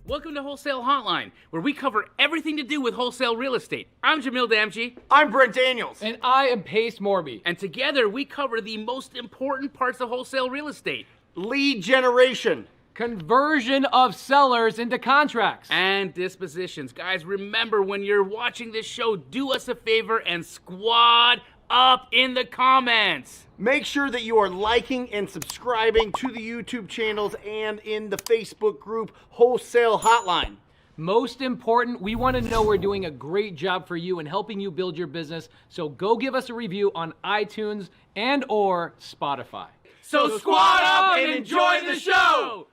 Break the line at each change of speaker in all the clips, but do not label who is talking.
Welcome to Wholesale Hotline, where we cover everything to do with wholesale real estate. I'm Jamil Damji.
I'm Brent Daniels.
And I am Pace Morby.
And together we cover the most important parts of wholesale real estate.
Lead generation.
Conversion of sellers into contracts.
And dispositions. Guys, remember when you're watching this show, do us a favor and squad up in the comments.
Make sure that you are liking and subscribing to the YouTube channels and in the Facebook group Wholesale Hotline.
Most important, we want to know we're doing a great job for you and helping you build your business. So go give us a review on iTunes and or Spotify.
So squad up and enjoy the show.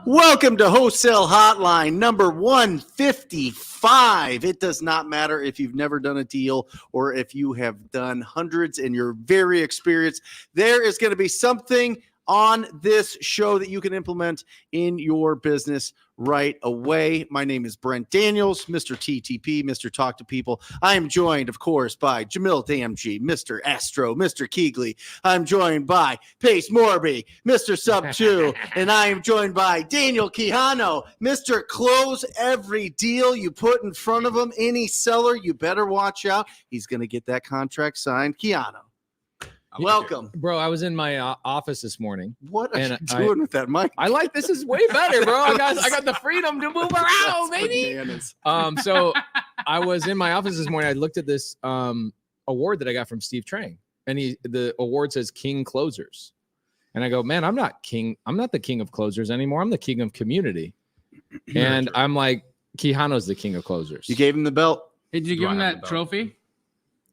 Welcome to Wholesale Hotline number 155. It does not matter if you've never done a deal or if you have done hundreds and you're very experienced. There is going to be something on this show that you can implement in your business right away. My name is Brent Daniels, Mr. TTP, Mr. Talk to People. I am joined, of course, by Jamil Damji, Mr. Astro, Mr. Keegley. I'm joined by Pace Morby, Mr. Sub 2, and I am joined by Daniel Quijano, Mr. Close Every Deal you put in front of him. Any seller, you better watch out. He's going to get that contract signed. Quijano. Welcome.
Bro, I was in my office this morning.
What are you doing with that mic?
I like this is way better, bro. I got the freedom to move around, baby. So I was in my office this morning. I looked at this award that I got from Steve Trang, and the award says King Closers. And I go, man, I'm not the king of closers anymore. I'm the king of community. And I'm like, Quijano's the king of closers.
You gave him the belt.
Hey, did you give him that trophy?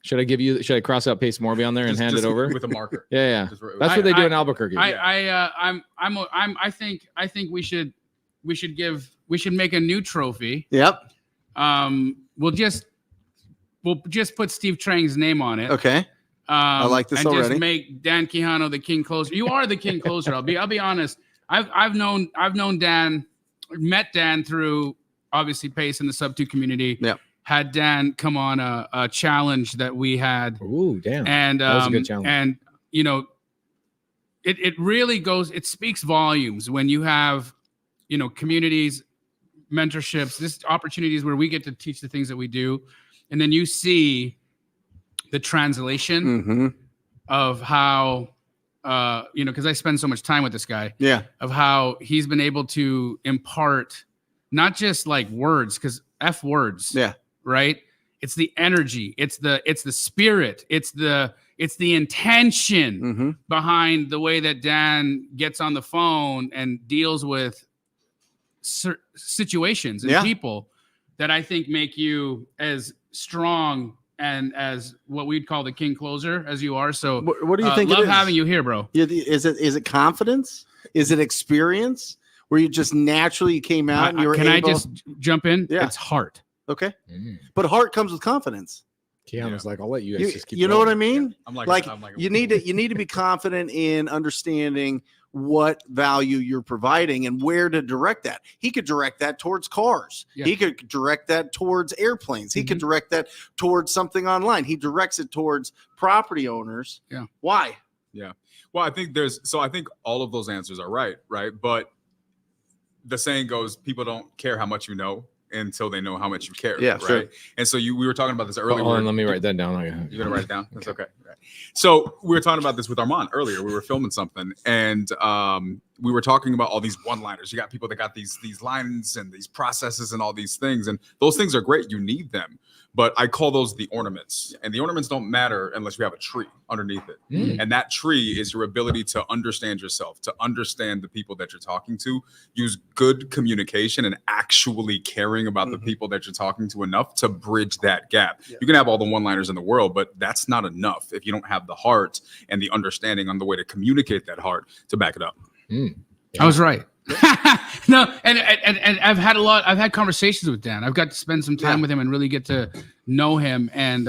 Should I cross out Pace Morby on there and hand it over
with a marker?
Yeah. That's what they do in Albuquerque.
I think we should make a new trophy.
Yep.
We'll just put Steve Trang's name on it.
Okay. I like this
and
already.
Just make Dan Quijano the king closer. You are the king closer. I'll be honest. I've known Dan, met Dan through obviously Pace in the Sub 2 community.
Yep.
Had Dan come on a challenge that we had.
Ooh, damn.
And
that was a good challenge.
And it really it speaks volumes when you have, communities, mentorships, this opportunities where we get to teach the things that we do. And then you see the translation of how, because I spend so much time with this guy.
Yeah.
Of how he's been able to impart not just like words, because F words.
Yeah.
Right? It's the energy, it's the spirit, it's the intention behind the way that Dan gets on the phone and deals with situations and people that I think make you as strong and as what we'd call the king closer as you are. So
what do you think?
Love having you here, bro.
Is it confidence? Is it experience? Where you just naturally came out and you were able?
I just jump in?
Yeah.
It's heart.
Okay. But heart comes with confidence.
Keanu's like, I'll let you guys just keep
you know
going.
what I mean?
I'm like
you need to be confident in understanding what value you're providing and where to direct that. He could direct that towards cars. Yeah. He could direct that towards airplanes. He could direct that towards something online. He directs it towards property owners.
Yeah.
Why?
Yeah. Well, I think all of those answers are right? But the saying goes, people don't care how much you know until they know how much you care.
Yeah,
right.
Sure.
And so we were talking about this earlier.
Hold on, let me write that down.
You're gonna write it down. That's okay. Right. So we were talking about this with Armand earlier. We were filming something, and we were talking about all these one-liners. You got people that got these lines and these processes and all these things, and those things are great. You need them, but I call those the ornaments, and the ornaments don't matter unless you have a tree underneath it. And that tree is your ability to understand yourself, to understand the people that you're talking to, use good communication, and actually caring about the people that you're talking to enough to bridge that gap. Yeah. You can have all the one-liners in the world, but that's not enough if you don't have the heart and the understanding on the way to communicate that heart to back it up.
I was right. No, and I've had conversations with Dan. I've got to spend some time with him and really get to know him. And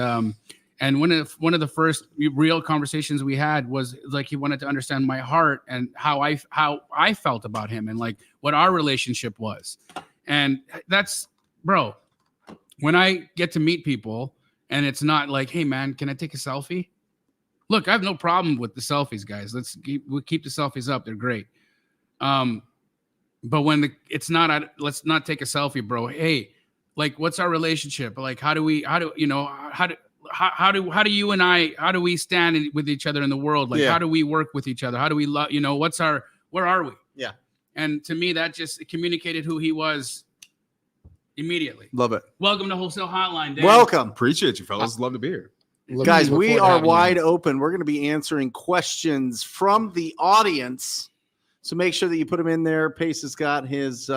And one of the first real conversations we had was like he wanted to understand my heart and how I felt about him and like what our relationship was. And that's, bro, when I get to meet people and it's not like, hey man, can I take a selfie? Look, I have no problem with the selfies, guys. We'll keep the selfies up. They're great. But when it's not, let's not take a selfie, bro. Hey, like, what's our relationship? Like, how do we stand with each other in the world? Like, how do we work with each other? How do we love, where are we?
Yeah.
And to me, that just communicated who he was immediately.
Love it.
Welcome to Wholesale Hotline, Dan.
Welcome.
Appreciate you, fellas. Love to be here.
Guys, we are wide open. We're going to be answering questions from the audience. So make sure that you put them in there. Pace has got his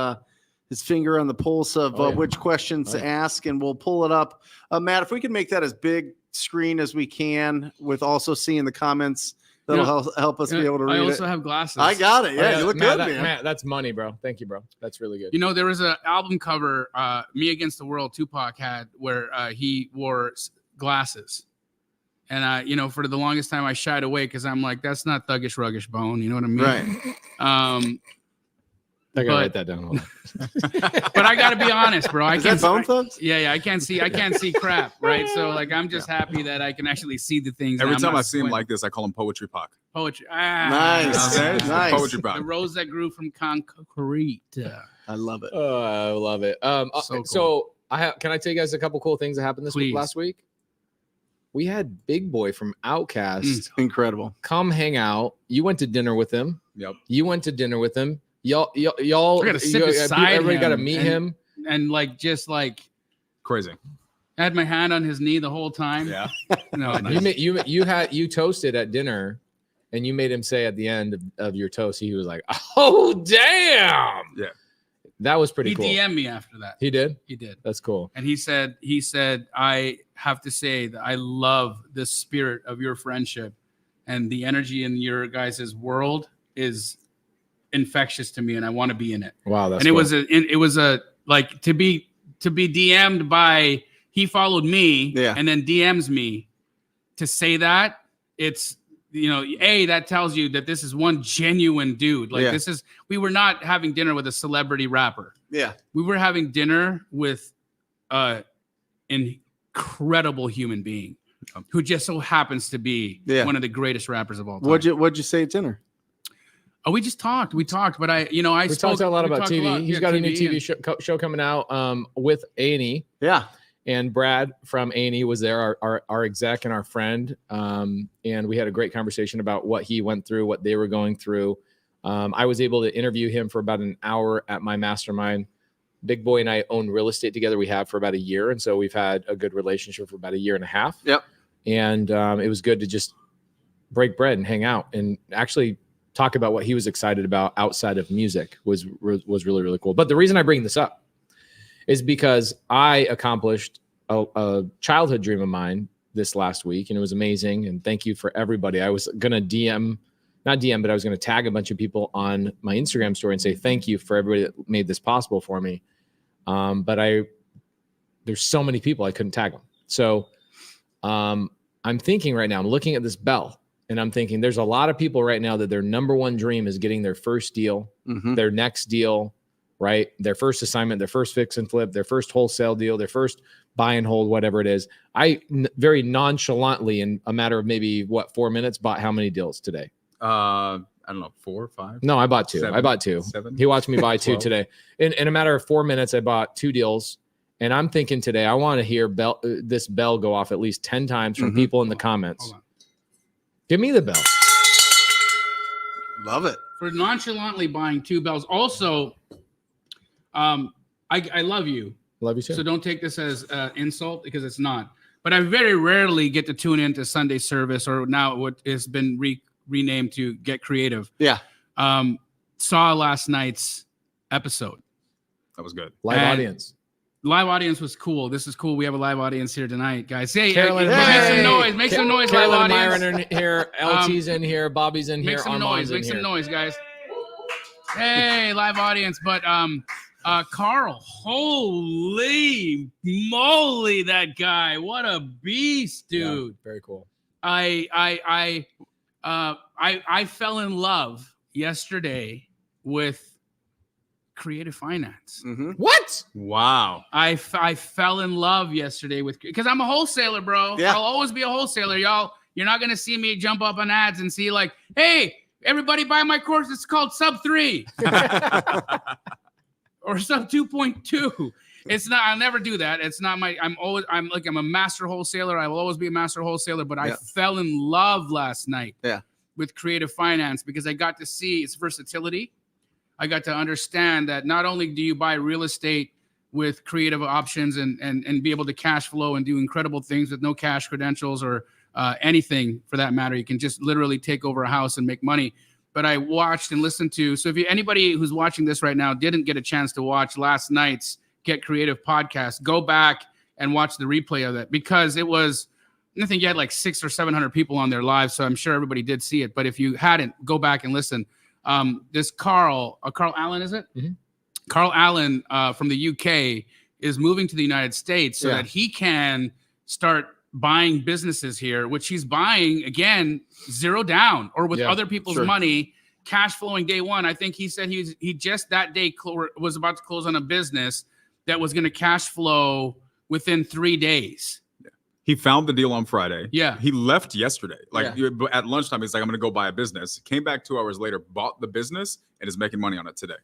finger on the pulse of which questions to ask, and we'll pull it up. Matt, if we can make that as big screen as we can with also seeing the comments, that'll help us be able to read it.
I also have glasses.
I got it. Yeah, you look good, man.
Matt, that's money, bro. Thank you, bro. That's really good.
There was an album cover, Me Against the World, Tupac had, where he wore glasses. And for the longest time I shied away because I'm like, that's not thuggish, ruggish bone. You know what I mean?
Right.
I gotta write that down.
But I gotta be honest, bro.
Is that Bone Thugs?
Yeah. I can't see crap, right? So like, I'm just happy that I can actually see the things.
Every time I see him like this, I call him Poetry Pac.
Poetry.
Nice. Nice.
Poetry Pac.
The rose that grew from concrete.
I love it.
Oh, I love it.
So
So can I tell you guys a couple cool things that happened last week? We had Big Boy from Outkast
Incredible.
come hang out. You went to dinner with him.
Yep.
You went to dinner with him. Y'all
I gotta sit beside
everybody got to
him
meet
and-
him.
And like, just like,
Crazy.
I had my hand on his knee the whole time.
Yeah.
No,
You toasted at dinner, and you made him say at the end of your toast, he was like, "Oh damn!"
Yeah.
That was pretty
he
cool.
DM'd me after that.
He did.
He did.
That's cool.
And he said, I have to say that I love the spirit of your friendship, and the energy in your guys' world is infectious to me, and I want to be in it.
Wow, that's
and
cool.
it was a like to be DM'd by, he followed me and then DMs me to say that. It's that tells you that this is one genuine dude. Like we were not having dinner with a celebrity rapper.
Yeah.
We were having dinner with an incredible human being who just so happens to be one of the greatest rappers of all time.
What'd you say at dinner?
Oh, we just talked. We talked, but we
talked a lot about TV. He's got a new TV show coming out with A&E.
Yeah.
And Brad from A&E was there, our exec and our friend. And we had a great conversation about what he went through, what they were going through. I was able to interview him for about an hour at my mastermind. Big Boy and I own real estate together. We have for about a year. And so we've had a good relationship for about a year and a half.
Yep.
And it was good to just break bread and hang out and actually talk about what he was excited about outside of music was really, really cool. But the reason I bring this up is because I accomplished a childhood dream of mine this last week, and it was amazing. And thank you for everybody. I was going to but I was going to tag a bunch of people on my Instagram story and say, thank you for everybody that made this possible for me. But there's so many people I couldn't tag them. So I'm thinking right now, I'm looking at this bell, and I'm thinking there's a lot of people right now that their number one dream is getting their first deal, their next deal, right? Their first assignment, their first fix and flip, their first wholesale deal, their first buy and hold, whatever it is. I very nonchalantly, in a matter of maybe 4 minutes, bought how many deals today?
I don't know, 4 or 5.
No, I bought 2.
7.
He watched me buy 2 today. In a matter of 4 minutes, I bought 2 deals. And I'm thinking today, I want to hear this bell go off at least 10 times from people in the comments. Give me the bell.
Love it.
For nonchalantly buying 2 bells. Also, I love you.
Love you too.
So don't take this as insult, because it's not. But I very rarely get to tune into Sunday service, or now what has been renamed to Get Creative.
Yeah.
Saw last night's episode.
That was good.
Live audience.
Live audience was cool. This is cool. We have a live audience here tonight, guys. Hey,
Carolyn,
make some noise. Make some noise, live
Carolyn
audience.
Myron in here. LT's in here. Bobby's in here.
Make some
Armand's
noise. Make
in
some
here.
noise, guys. Hey, live audience. But Carl, holy moly, that guy! What a beast, dude!
Yeah, very cool.
I fell in love yesterday with creative finance.
Mm-hmm.
What?
Wow.
I fell in love yesterday with, because I'm a wholesaler, bro.
Yeah.
I'll always be a wholesaler, y'all. You're not gonna see me jump up on ads and see like, hey, everybody buy my course. It's called Sub 3 or Sub 2.2. It's not. I'll never do that. It's not my. I'm a master wholesaler. I will always be a master wholesaler. But I fell in love last night. With creative finance, because I got to see its versatility. I got to understand that not only do you buy real estate with creative options and be able to cash flow and do incredible things with no cash credentials or anything for that matter. You can just literally take over a house and make money. But I watched and listened to. So if anybody who's watching this right now didn't get a chance to watch last night's Get Creative podcast, go back and watch the replay of that, because it was, I think you had like 600 or 700 people on their live. So I'm sure everybody did see it. But if you hadn't, go back and listen. This Carl Allen, is it? Mm-hmm. Carl Allen from the UK is moving to the United States so that he can start buying businesses here, which he's buying, again, zero down or with other people's money, cash flowing day one. I think he said he just that day was about to close on a business that was going to cash flow within 3 days.
He found the deal on Friday.
Yeah.
He left yesterday. At lunchtime, he's like, I'm going to go buy a business. Came back 2 hours later, bought the business, and is making money on it today.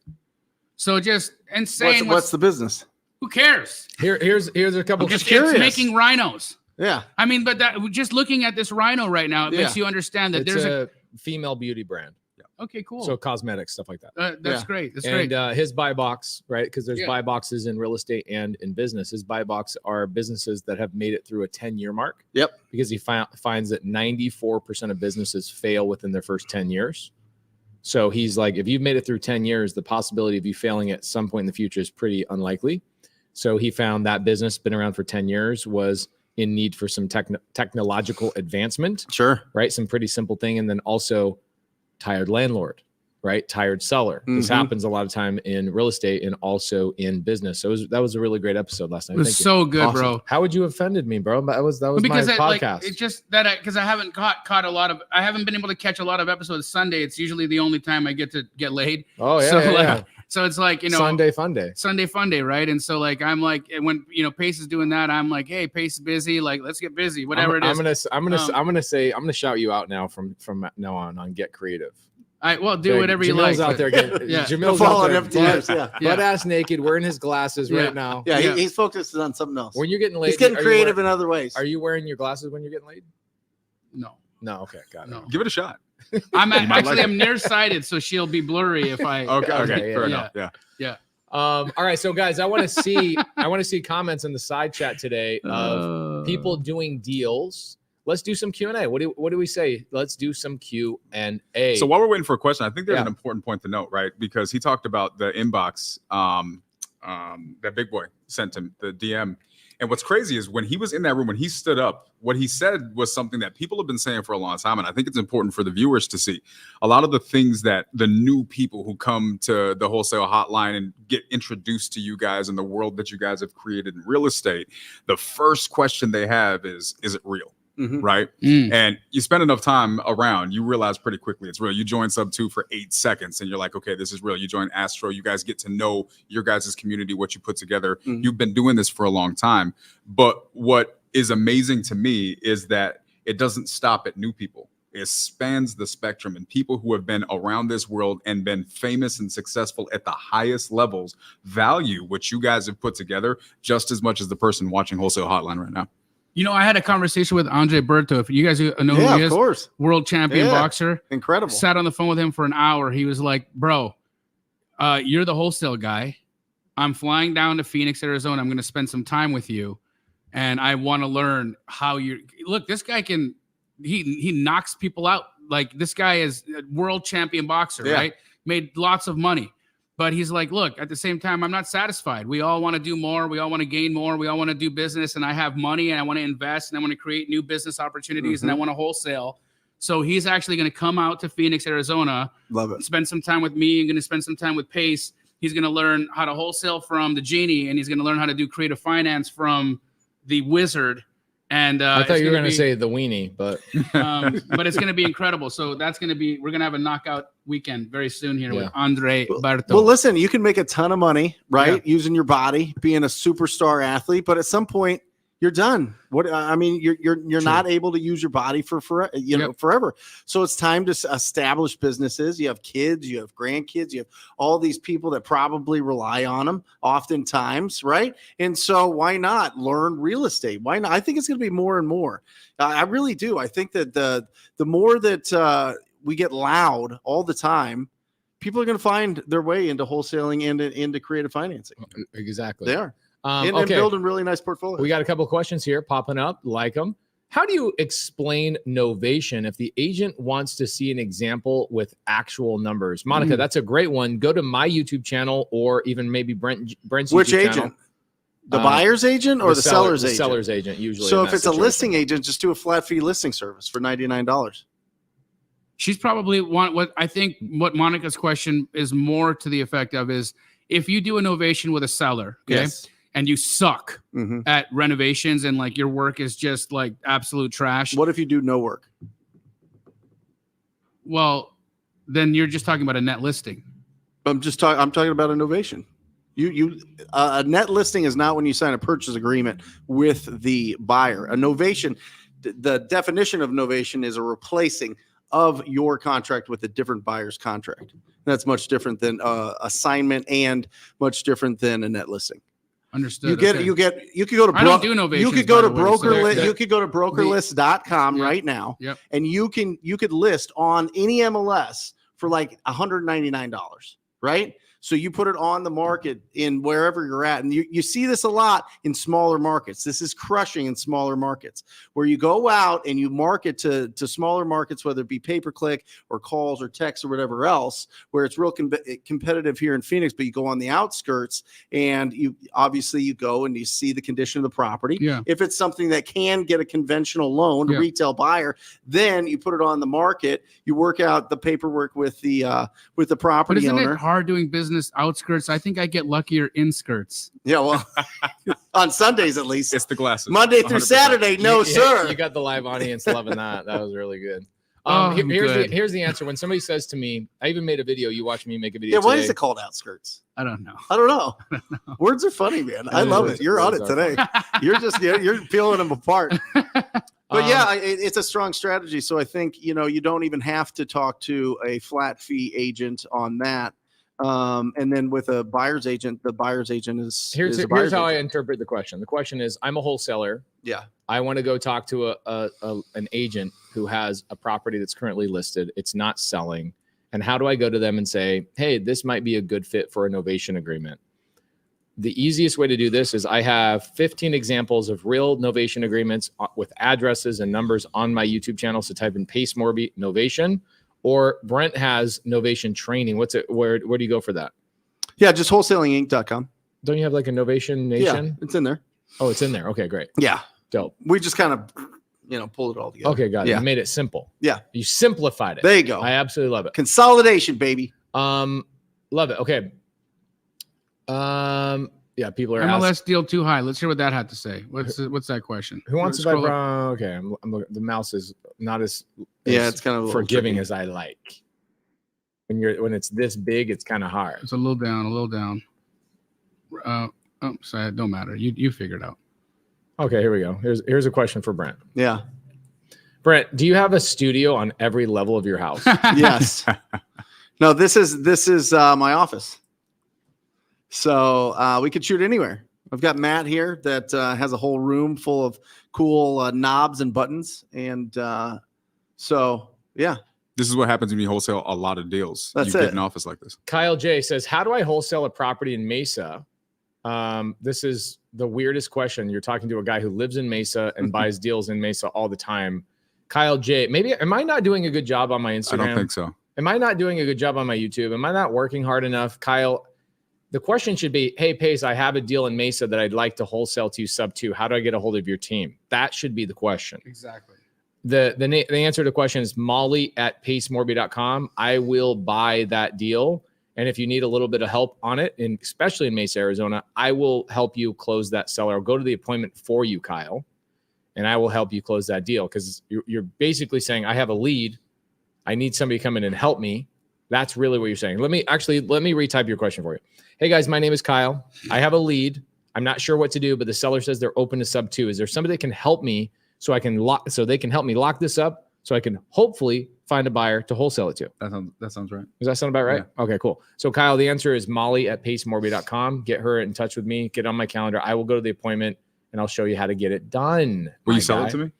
So just insane.
What's the business?
Who cares?
Here's a couple.
It's making rhinos.
Yeah.
I mean, but that just looking at this rhino right now, it makes you understand that
there's a female beauty brand.
Okay, cool.
So cosmetics, stuff like that.
That's great. That's
great.
And
his buy box, right? Because there's buy boxes in real estate and in business. His buy box are businesses that have made it through a 10-year mark.
Yep.
Because he finds that 94% of businesses fail within their first 10 years. So he's like, if you've made it through 10 years, the possibility of you failing at some point in the future is pretty unlikely. So he found that business, been around for 10 years, was in need for some technological advancement.
Sure.
Right. Some pretty simple thing. And then also tired landlord, right? Tired seller. This happens a lot of time in real estate and also in business. So that was a really great episode last night.
It was so good, bro.
How would you have offended me, bro? That was
because
my podcast.
It's just that because I haven't caught a lot of. I haven't been able to catch a lot of episodes Sunday. It's usually the only time I get to get laid.
Oh yeah.
So so it's like,
Sunday fun day,
right? And so like I'm like, when Pace is doing that, I'm like, hey, Pace is busy. Like, let's get busy. Whatever it is.
I'm gonna shout you out now from now on Get Creative.
Do whatever you like.
Jamil's out there getting Jamil's out there butt ass naked, wearing his glasses right now.
Yeah, he's focused on something else.
When you're getting laid,
he's getting creative in other ways.
Are you wearing your glasses when you're getting laid?
No.
Okay, got it.
No.
Give it a shot.
I'm nearsighted, so she'll be blurry if I.
Okay, fair enough. Yeah.
All right, so guys, I want to see comments in the side chat today of people doing deals. Let's do some Q&A. What do we say? Let's do some Q&A.
So while we're waiting for a question, I think there's an important point to note, right? Because he talked about the inbox that big boy sent him, the DM. And what's crazy is when he was in that room, when he stood up, what he said was something that people have been saying for a long time. And I think it's important for the viewers to see. A lot of the things that the new people who come to the Wholesale Hotline and get introduced to you guys and the world that you guys have created in real estate, the first question they have is it real? Right. And you spend enough time around, you realize pretty quickly it's real. You join Sub 2 for 8 seconds and you're like, okay, this is real. You join Astro, you guys get to know your guys' community, what you put together. You've been doing this for a long time. But what is amazing to me is that it doesn't stop at new people. It spans the spectrum, and people who have been around this world and been famous and successful at the highest levels value what you guys have put together just as much as the person watching Wholesale Hotline right now.
I had a conversation with Andre Berto. If you guys know who he is,
of course,
world champion boxer,
incredible.
Sat on the phone with him for an hour. He was like, "Bro, you're the wholesale guy. I'm flying down to Phoenix, Arizona. I'm going to spend some time with you, and I want to learn how you look. This guy can he knocks people out. Like, this guy is a world champion boxer, right? Made lots of money." But he's like, look, at the same time, I'm not satisfied. We all want to do more. We all want to gain more. We all want to do business. And I have money and I want to invest and I want to create new business opportunities and I want to wholesale. So he's actually going to come out to Phoenix, Arizona.
Love it.
Spend some time with me. I'm going to spend some time with Pace. He's going to learn how to wholesale from the genie, and he's going to learn how to do creative finance from the wizard. And
I thought you were going to say the weenie, but
but it's going to be incredible. So we're going to have a knockout weekend very soon here with Andre Berto.
Well, listen, you can make a ton of money, right? Using your body, being a superstar athlete, but at some point you're done. What I mean, you're not able to use your body for forever. So it's time to establish businesses. You have kids, you have grandkids, you have all these people that probably rely on them oftentimes, right? And so why not learn real estate? Why not? I think it's going to be more and more. I really do. I think that the more that we get loud all the time, people are going to find their way into wholesaling and into creative financing.
Exactly.
They are. And building really nice portfolios.
We got a couple of questions here popping up. Like them. How do you explain novation if the agent wants to see an example with actual numbers? Monica, that's a great one. Go to my YouTube channel or even maybe Brent's
Which
YouTube
agent?
channel.
The buyer's agent or the seller's agent?
The seller's agent, usually.
So if it's a listing agent, just do a flat fee listing service for $99.
She's probably what Monica's question is more to the effect of is if you do a novation with a seller, okay?
Yes.
And you suck at renovations and like your work is just like absolute trash.
What if you do no work?
Well, then you're just talking about a net listing.
I'm talking about a novation. A net listing is not when you sign a purchase agreement with the buyer. A novation, the definition of novation is a replacing of your contract with a different buyer's contract. That's much different than assignment and much different than a net listing.
Understood.
You could go to
I don't do novations.
You could go to
brokerlist.
You could go to brokerlist.com right now.
Yep.
And you could list on any MLS for like $199, right? So you put it on the market in wherever you're at. And you see this a lot in smaller markets. This is crushing in smaller markets where you go out and you market to smaller markets, whether it be pay-per-click or calls or texts or whatever else, where it's real competitive here in Phoenix, but you go on the outskirts and you go and you see the condition of the property.
Yeah.
If it's something that can get a conventional loan, a retail buyer, then you put it on the market, you work out the paperwork with the property
but isn't
owner.
it hard doing business outskirts? I think I get luckier in skirts.
Yeah, well, on Sundays at least.
It's the glasses.
Monday through
100%.
Saturday, sir.
You got the live audience loving that. That was really good.
Good.
Here's the answer. When somebody says to me, I even made a video. You watched me make a video.
Yeah, why
today.
is it called outskirts?
I don't know.
I don't know. Words are funny, man. I love it. You're on it today. You're peeling them apart. But yeah, it's a strong strategy. So I think, you don't even have to talk to a flat fee agent on that. And then with a buyer's agent, the buyer's agent is
here's
a buyer's
how I
agent.
interpret the question. The question is, I'm a wholesaler.
Yeah.
I want to go talk to an agent who has a property that's currently listed. It's not selling. And how do I go to them and say, hey, this might be a good fit for a novation agreement? The easiest way to do this is I have 15 examples of real novation agreements with addresses and numbers on my YouTube channel. So type in Pace Morby Novation, or Brent has Novation training. What's it? Where do you go for that?
Yeah, just wholesalinginc.com.
Don't you have like a Novation Nation?
Yeah, it's in there.
Oh, it's in there. Okay, great.
Yeah.
Dope.
We just kind of, pulled it all together.
Okay, got it.
Yeah.
You made it simple.
Yeah.
You simplified it.
There you go.
I absolutely love it.
Consolidation, baby.
Love it. Okay. Yeah, people are
MLS
asking.
deal too high. Let's hear what that had to say. What's that question?
Who wants to buy
Scroll up.
Brown? Okay, I'm looking. The mouse is not as
It's kind of a little
forgiving
tricky.
as I like. When it's this big, it's kind of hard.
It's a little down. Sorry, it don't matter. You figure it out.
Okay, here we go. Here's a question for Brent.
Yeah.
Brent, do you have a studio on every level of your house?
Yes. No, this is my office. So we could shoot anywhere. I've got Matt here that has a whole room full of cool knobs and buttons. And so, yeah.
This is what happens when you wholesale a lot of deals.
That's
you
it.
get an office like this.
Kyle J says, how do I wholesale a property in Mesa? This is the weirdest question. You're talking to a guy who lives in Mesa and buys deals in Mesa all the time. Kyle J, am I not doing a good job on my Instagram?
I don't think so.
Am I not doing a good job on my YouTube? Am I not working hard enough? Kyle, the question should be, hey, Pace, I have a deal in Mesa that I'd like to wholesale to sub 2. How do I get a hold of your team? That should be the question.
Exactly.
The answer to the question is Molly at pacemorby.com. I will buy that deal And if you need a little bit of help on it, and especially in Mesa, Arizona, I will help you close that seller. I'll go to the appointment for you, Kyle, and I will help you close that deal. Because you're basically saying, I have a lead. I need somebody to come in and help me. That's really what you're saying. Let me retype your question for you. Hey guys, my name is Kyle. I have a lead. I'm not sure what to do, but the seller says they're open to sub 2. Is there somebody that can help me so they can help me lock this up so I can hopefully find a buyer to wholesale it to?
That sounds right.
Does that sound about right? Yeah. Okay, cool. So Kyle, the answer is molly@pacemorby.com. Get her in touch with me. Get on my calendar. I will go to the appointment and I'll show you how to get it done.
Will you sell it to me?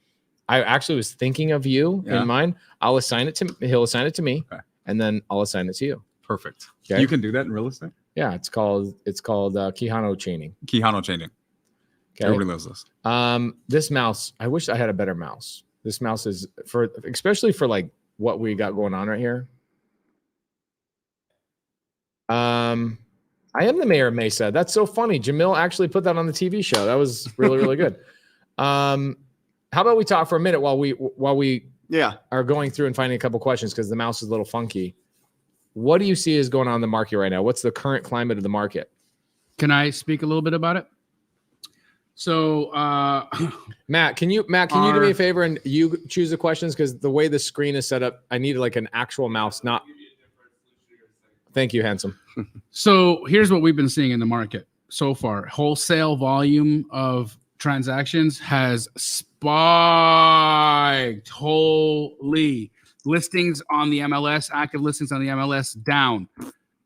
I actually was thinking of you in mind. He'll assign it to me, and then I'll assign it to you.
Perfect.
Okay?
You can do that in real estate?
Yeah, it's called Quijano chaining.
Quijano chaining.
Okay.
Everybody knows this.
This mouse, I wish I had a better mouse. This mouse is especially for like what we got going on right here. I am the mayor of Mesa. That's so funny. Jamil actually put that on the TV show. That was really, really good. How about we talk for a minute while we are going through and finding a couple questions, because the mouse is a little funky. What do you see is going on in the market right now? What's the current climate of the market?
Can I speak a little bit about it? So,
Matt, can you do me a favor and you choose the questions, because the way the screen is set up, I need like an actual mouse. Not. Thank you, handsome.
So here's what we've been seeing in the market so far. Wholesale volume of transactions has spiked. Holy. Listings on the MLS, active listings on the MLS down.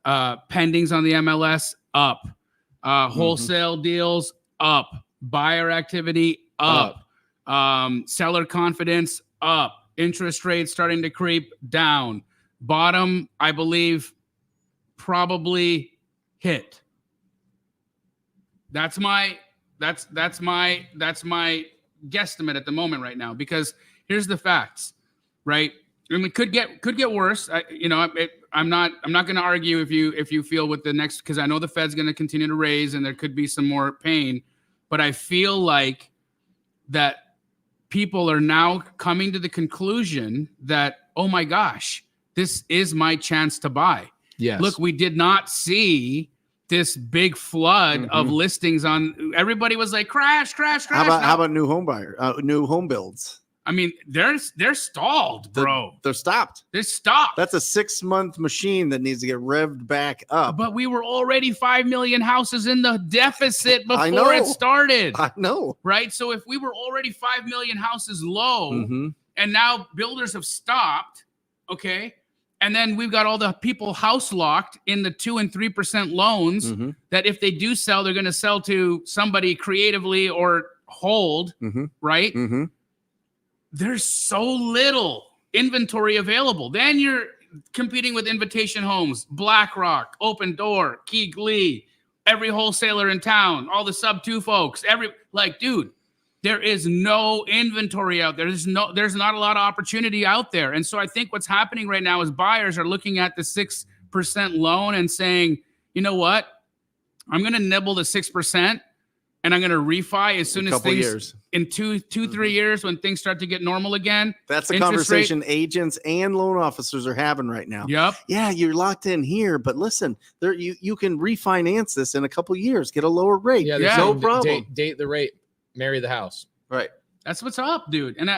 Pendings on the MLS up. Wholesale deals up. Buyer activity up. Seller confidence up. Interest rates starting to creep down. Bottom, I believe, probably hit. That's my guesstimate at the moment right now, because here's the facts, right? I mean, it could get worse. I'm not going to argue if you feel with the next, because I know the Fed's going to continue to raise and there could be some more pain, but I feel like that people are now coming to the conclusion that, oh my gosh, this is my chance to buy.
Yes.
Look, we did not see this big flood of listings on. Everybody was like, crash.
How about new home builds?
I mean, they're stalled, bro.
They're stopped.
They're stopped.
That's a 6-month machine that needs to get revved back up.
But we were already 5 million houses in the deficit before it started.
I know.
Right? So if we were already 5 million houses low and now builders have stopped, okay? And then we've got all the people house locked in the 2% and 3% loans that if they do sell, they're going to sell to somebody creatively or hold, right? There's so little inventory available. Then you're competing with Invitation Homes, BlackRock, Open Door, Keeg Lee, every wholesaler in town, all the sub 2 folks, dude, there is no inventory out there. There's not a lot of opportunity out there. And so I think what's happening right now is buyers are looking at the 6% loan and saying, you know what? I'm going to nibble the 6% and I'm going to refi as soon as things in 2-3 years, when things start to get normal again.
That's the conversation agents and loan officers are having right now.
Yep.
Yeah, you're locked in here, but listen, you can refinance this in a couple of years, get a lower rate.
Yeah,
no problem.
Date the rate, marry the house.
Right.
That's what's up, dude. And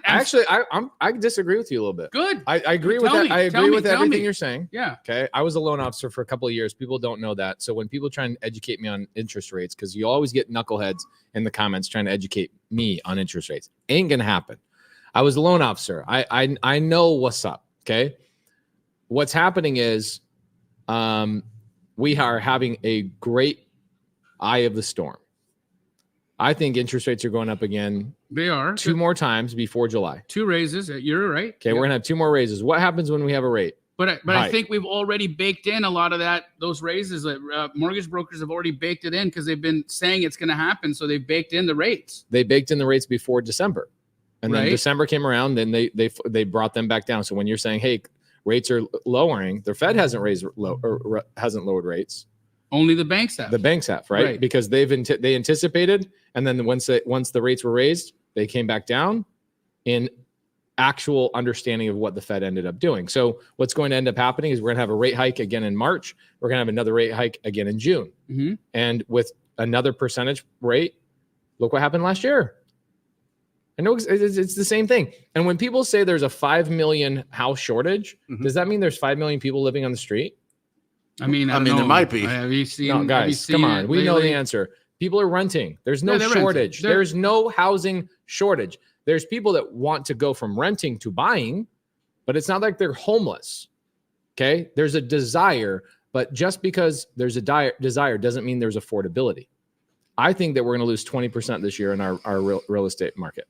actually, I disagree with you a little bit.
Good.
I agree with that. I agree with everything you're saying.
Yeah.
Okay. I was a loan officer for a couple of years. People don't know that. So when people try and educate me on interest rates, because you always get knuckleheads in the comments trying to educate me on interest rates, ain't gonna happen. I was a loan officer. I know what's up. Okay. What's happening is, we are having a great eye of the storm. I think interest rates are going up again.
They are
2 more times before July.
2 raises. You're right.
Okay, we're gonna have 2 more raises. What happens when we have a rate?
But I think we've already baked in a lot of those raises. Mortgage brokers have already baked it in because they've been saying it's going to happen. So they've baked in the rates.
They baked in the rates before December, and then December came around. Then they brought them back down. So when you're saying, hey, rates are lowering, the Fed hasn't hasn't lowered rates.
Only the banks have.
The banks have, right? Because they anticipated, and then once the rates were raised, they came back down in actual understanding of what the Fed ended up doing. So what's going to end up happening is we're going to have a rate hike again in March. We're going to have another rate hike again in June.
Mm-hmm.
And with another percentage rate, look what happened last year. I know it's the same thing. And when people say there's a 5 million house shortage, does that mean there's 5 million people living on the street?
I mean,
I mean, there might be.
Have you seen?
No,
have you
guys,
seen
come on.
it
We know the
lately?
answer. People are renting. There's no
Yeah, they're renting.
shortage.
They're-
There's no housing shortage. There's people that want to go from renting to buying, but it's not like they're homeless. Okay. There's a desire, but just because there's a desire doesn't mean there's affordability. I think that we're going to lose 20% this year in our real estate market.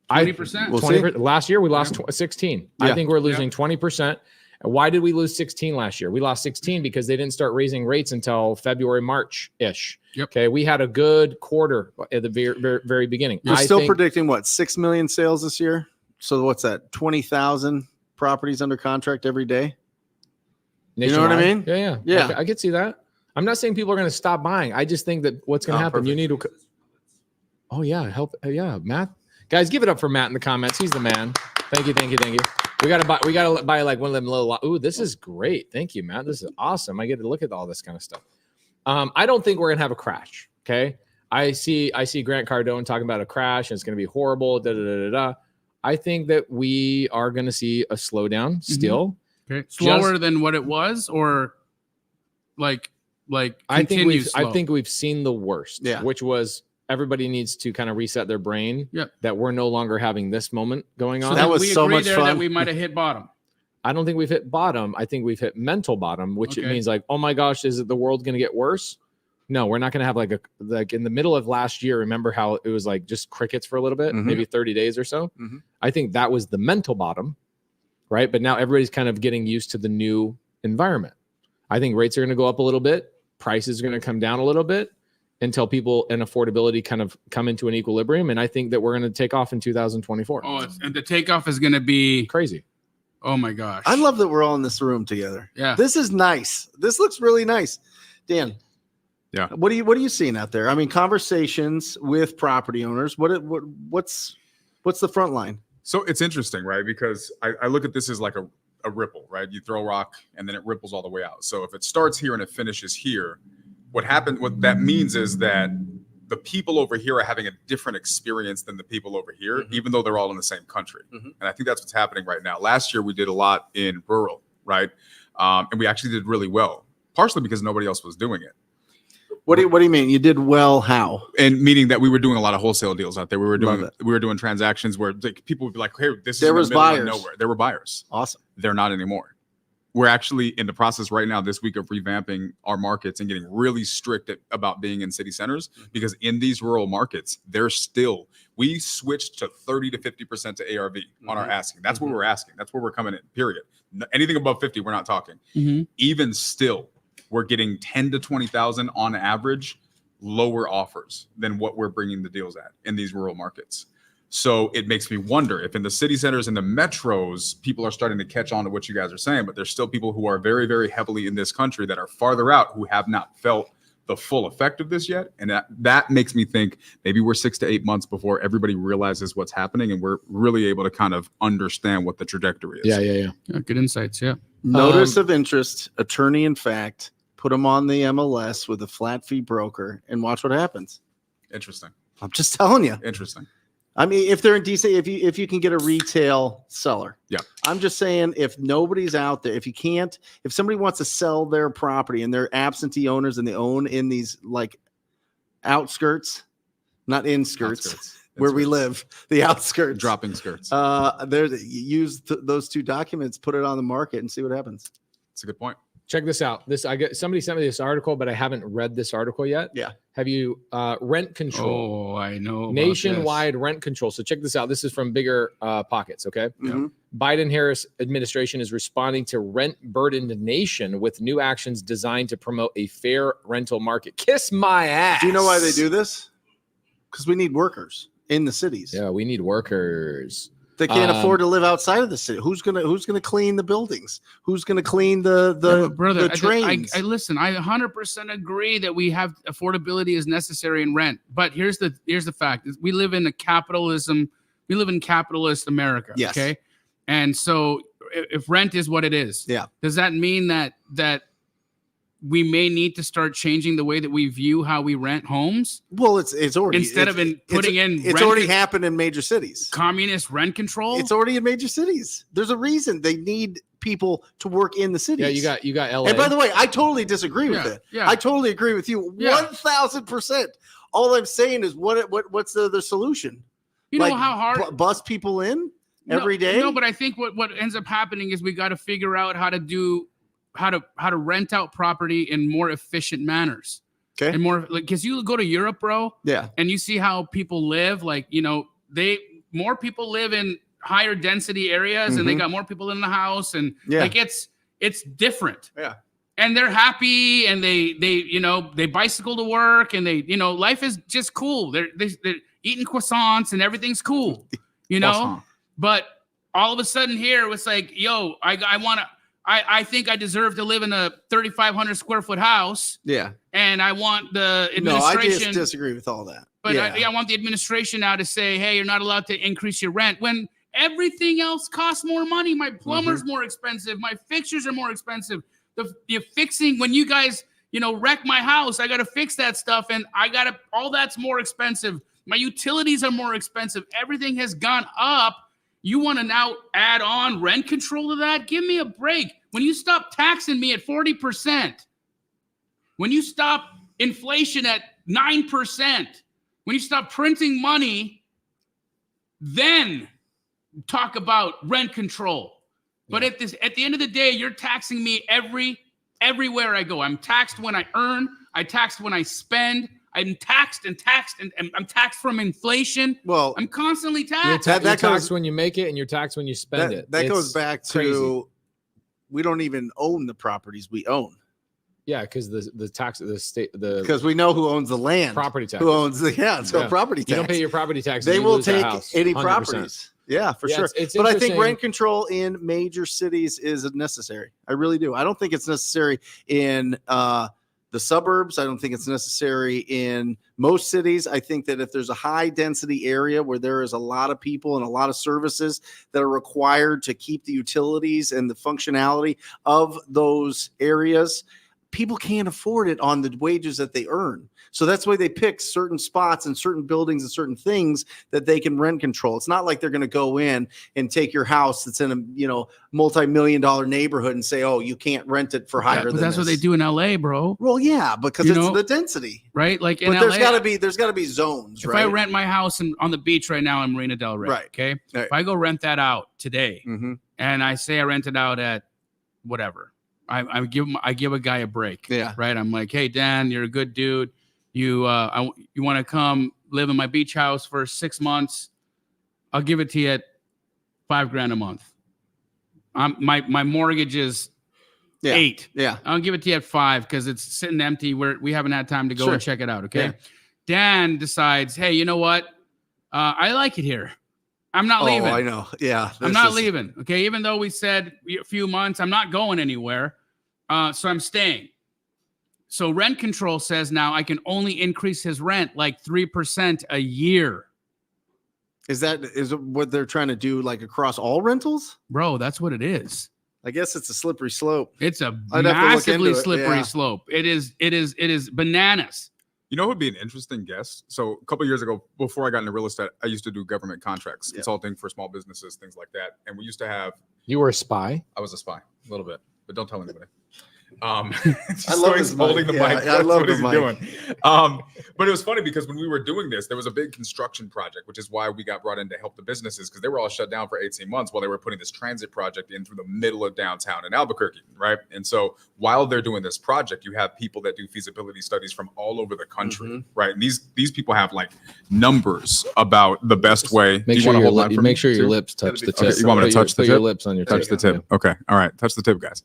20%.
We'll
20%. Last year we lost 16.
Yeah.
I think we're losing 20%. Why did we lose 16 last year? We lost 16 because they didn't start raising rates until February, March-ish.
Yep.
Okay. We had a good quarter at the very beginning.
You're
I
still
think-
predicting what, 6 million sales this year? So what's that? 20,000 properties under contract every day? You know what I
nationwide.
mean?
Yeah.
Yeah.
I could see that. I'm not saying people are going to stop buying. I just think that what's going to happen, you need to. Oh yeah. Help. Yeah. Matt, guys, give it up for Matt in the comments. He's the man. Thank you. We got to buy like one of them little, ooh, this is great. Thank you, Matt. This is awesome. I get to look at all this kind of stuff. I don't think we're going to have a crash. Okay. I see Grant Cardone talking about a crash and it's going to be horrible. I think that we are going to see a slowdown still.
Okay. Slower than what it was, or like
I think
continue
we've seen the worst,
Yeah.
which was everybody needs to kind of reset their brain that we're no longer having this moment going on.
that was
we
so
agree
much
there
fun.
that we might have hit bottom.
I don't think we've hit bottom. I think we've hit mental bottom, which it
Okay.
means like, oh my gosh, is it the world going to get worse? No, we're not going to have like in the middle of last year. Remember how it was like just crickets for a little bit,
Mhm.
maybe 30 days or so.
Mhm.
I think that was the mental bottom, right? But now everybody's kind of getting used to the new environment. I think rates are going to go up a little bit. Prices are going to come down a little bit until people and affordability kind of come into an equilibrium. And I think that we're going to take off in 2024.
Oh, and the takeoff is going to be.
Crazy.
Oh my gosh.
I love that we're all in this room together.
Yeah.
This is nice. This looks really nice. Dan.
Yeah.
What are you seeing out there? I mean, conversations with property owners. What's the front line?
So it's interesting, right? Because I look at this as like a ripple, right? You throw a rock and then it ripples all the way out. So if it starts here and it finishes here, what that means is that the people over here are having a different experience than the people over here,
Mhm.
even though they're all in the same country.
Mhm.
And I think that's what's happening right now. Last year we did a lot in rural, right? And we actually did really well, partially because nobody else was doing it.
What do you mean? You did well how?
And meaning that we were doing a lot of wholesale deals out there. We were
Love
doing transactions where like, people would be like, "Hey, this is
There
in the
was
middle of
buyers.
nowhere." There were buyers.
Awesome.
They're not anymore. We're actually in the process right now this week of revamping our markets and getting really strict about being in city centers, because in these rural markets, we switched to 30 to 50% to ARV on our asking. That's what we're asking. That's where we're coming in, period. Anything above 50, we're not talking.
Mhm.
Even still, we're getting 10 to 20,000 on average lower offers than what we're bringing the deals at in these rural markets. So it makes me wonder if in the city centers and the metros, people are starting to catch on to what you guys are saying, but there's still people who are very, very heavily in this country that are farther out who have not felt the full effect of this yet. And that makes me think maybe we're 6 to 8 months before everybody realizes what's happening and we're really able to kind of understand what the trajectory is.
Yeah.
Yeah, good insights. Yeah.
Notice of interest, attorney in fact, put them on the MLS with a flat fee broker and watch what happens.
Interesting.
I'm just telling you.
Interesting.
I mean, if they're in DC, if you can get a retail seller.
Yeah.
I'm just saying, if nobody's out there, if somebody wants to sell their property and they're absentee owners and they own in these like outskirts, not in skirts,
Outskirts.
where we
Skirts.
live, the outskirts.
Dropping skirts.
Use those two documents, put it on the market and see what happens.
That's a good point.
Check this out. Somebody sent me this article, but I haven't read this article yet.
Yeah.
Have you rent control?
Oh, I know. about
Nationwide rent control. So check this out. This is from Bigger Pockets. Okay.
Mhm.
Biden-Harris administration is responding to rent-burdened nation with new actions designed to promote a fair rental market. Kiss my ass.
Do you know why they do this? Because we need workers in the cities.
Yeah, we need workers.
They can't afford to live outside of the city. Who's gonna clean the buildings? Who's gonna clean the
brother,
the trains?
I listen. I 100% agree that we have affordability is necessary in rent. But here's the fact: is we live in a capitalism. We live in capitalist America.
Yes.
Okay. And so if rent is what it is,
Yeah.
does that mean that we may need to start changing the way that we view how we rent homes?
Well, it's already
Instead of putting in
it's
rent,
already happened in major cities.
communist rent control.
It's already in major cities. There's a reason they need people to work in the cities.
Yeah, you got LA.
And by the way, I totally disagree with
Yeah,
it.
yeah.
I totally agree with you,
Yeah.
1000%. All I'm saying is, what's the solution?
You know how hard
bus people in every day?
No, but I think what ends up happening is we got to figure out how to rent out property in more efficient manners.
Okay.
And more like, because you go to Europe, bro,
Yeah.
and you see how people live. Like, you know, more people live in higher density areas, and they got more people in the house, and like it's different.
Yeah.
And they're happy, and they bicycle to work, and life is just cool. They're eating croissants, and everything's cool,
Croissant.
But all of a sudden here, it's like, yo, I think I deserve to live in a 3,500 square foot house.
Yeah.
And I want the
No, I
administration.
just disagree with all that.
But
yeah.
I want the administration now to say, hey, you're not allowed to increase your rent when everything else costs more money. My plumber's more expensive. My fixtures are more expensive. The fixing, when you guys, wreck my house, I got to fix that stuff. And all that's more expensive. My utilities are more expensive. Everything has gone up. You want to now add on rent control to that? Give me a break. When you stop taxing me at 40%, when you stop inflation at 9%, when you stop printing money, then talk about rent control. But at the end of the day, you're taxing me everywhere I go. I'm taxed when I earn. I taxed when I spend. I'm taxed and I'm taxed from inflation.
Well,
I'm constantly
You're
taxed.
you're taxed when you make it, and you're taxed when you spend it.
That
It's
goes back to
crazy.
we don't even own the properties we own.
Yeah, because the tax, the state, the
Because we know who owns the land.
property tax.
Who owns the property tax.
You don't pay your property taxes.
They
you
will
lose that
take
house,
any
100%.
properties. Yeah, for sure.
It's
but I think
interesting.
rent control in major cities is necessary. I really do. I don't think it's necessary in the suburbs. I don't think it's necessary in most cities. I think that if there's a high density area where there is a lot of people and a lot of services that are required to keep the utilities and the functionality of those areas, people can't afford it on the wages that they earn. So that's why they pick certain spots and certain buildings and certain things that they can rent control. It's not like they're going to go in and take your house that's in a multi-million-dollar neighborhood and say, oh, you can't rent it for higher
But
than
that's what
this.
they do in LA, bro.
Well, yeah, because it's the density.
Right? Like in
But
LA,
there's gotta be zones,
if
right?
I rent my house on the beach right now in Marina Del Rey,
Right.
okay?
Right.
If I go rent that out today,
Mhm.
and I say I rent it out at whatever, I give a guy a break.
Yeah.
Right. I'm like, hey Dan, you're a good dude. You want to come live in my beach house for 6 months? I'll give it to you at $5,000 a month. My mortgage is
Yeah.
$8,000.
Yeah.
I'll give it to you at $5,000 because it's sitting empty. We haven't had time to go
Sure.
and check it out. Okay.
Yeah.
Dan decides, hey, you know what? I like it here. I'm not leaving.
Oh, I know. Yeah.
I'm not leaving. Okay. Even though we said a few months, I'm not going anywhere. So I'm staying. So rent control says now I can only increase his rent like 3% a year.
Is it what they're trying to do, like across all rentals?
Bro, that's what it is.
I guess it's a slippery slope.
It's a
I'd have to look
massively
into it,
slippery
yeah.
slope. It is bananas.
You know what would be an interesting guess? So a couple of years ago, before I got into real estate, I used to do government contracts, consulting for small businesses, things like that. And we used to have,
You were a spy.
I was a spy a little bit, but don't tell anybody.
I love
he's
his
holding
mic.
the
Yeah,
mic.
I love
What
the
is he
mic.
doing? But it was funny because when we were doing this, there was a big construction project, which is why we got brought in to help the businesses, because they were all shut down for 18 months while they were putting this transit project in through the middle of downtown in Albuquerque, right? And so while they're doing this project, you have people that do feasibility studies from all over the country, right? And these people have like numbers about the best way.
Make
You
sure
wanna
your
hold mine for me,
make sure your
too?
lips touch
That'd be
the
fun.
tip.
Okay, you want me to touch the
Put your
tip?
lips on your
Touch the
tip.
tip. Okay. All right. Touch the tip, guys.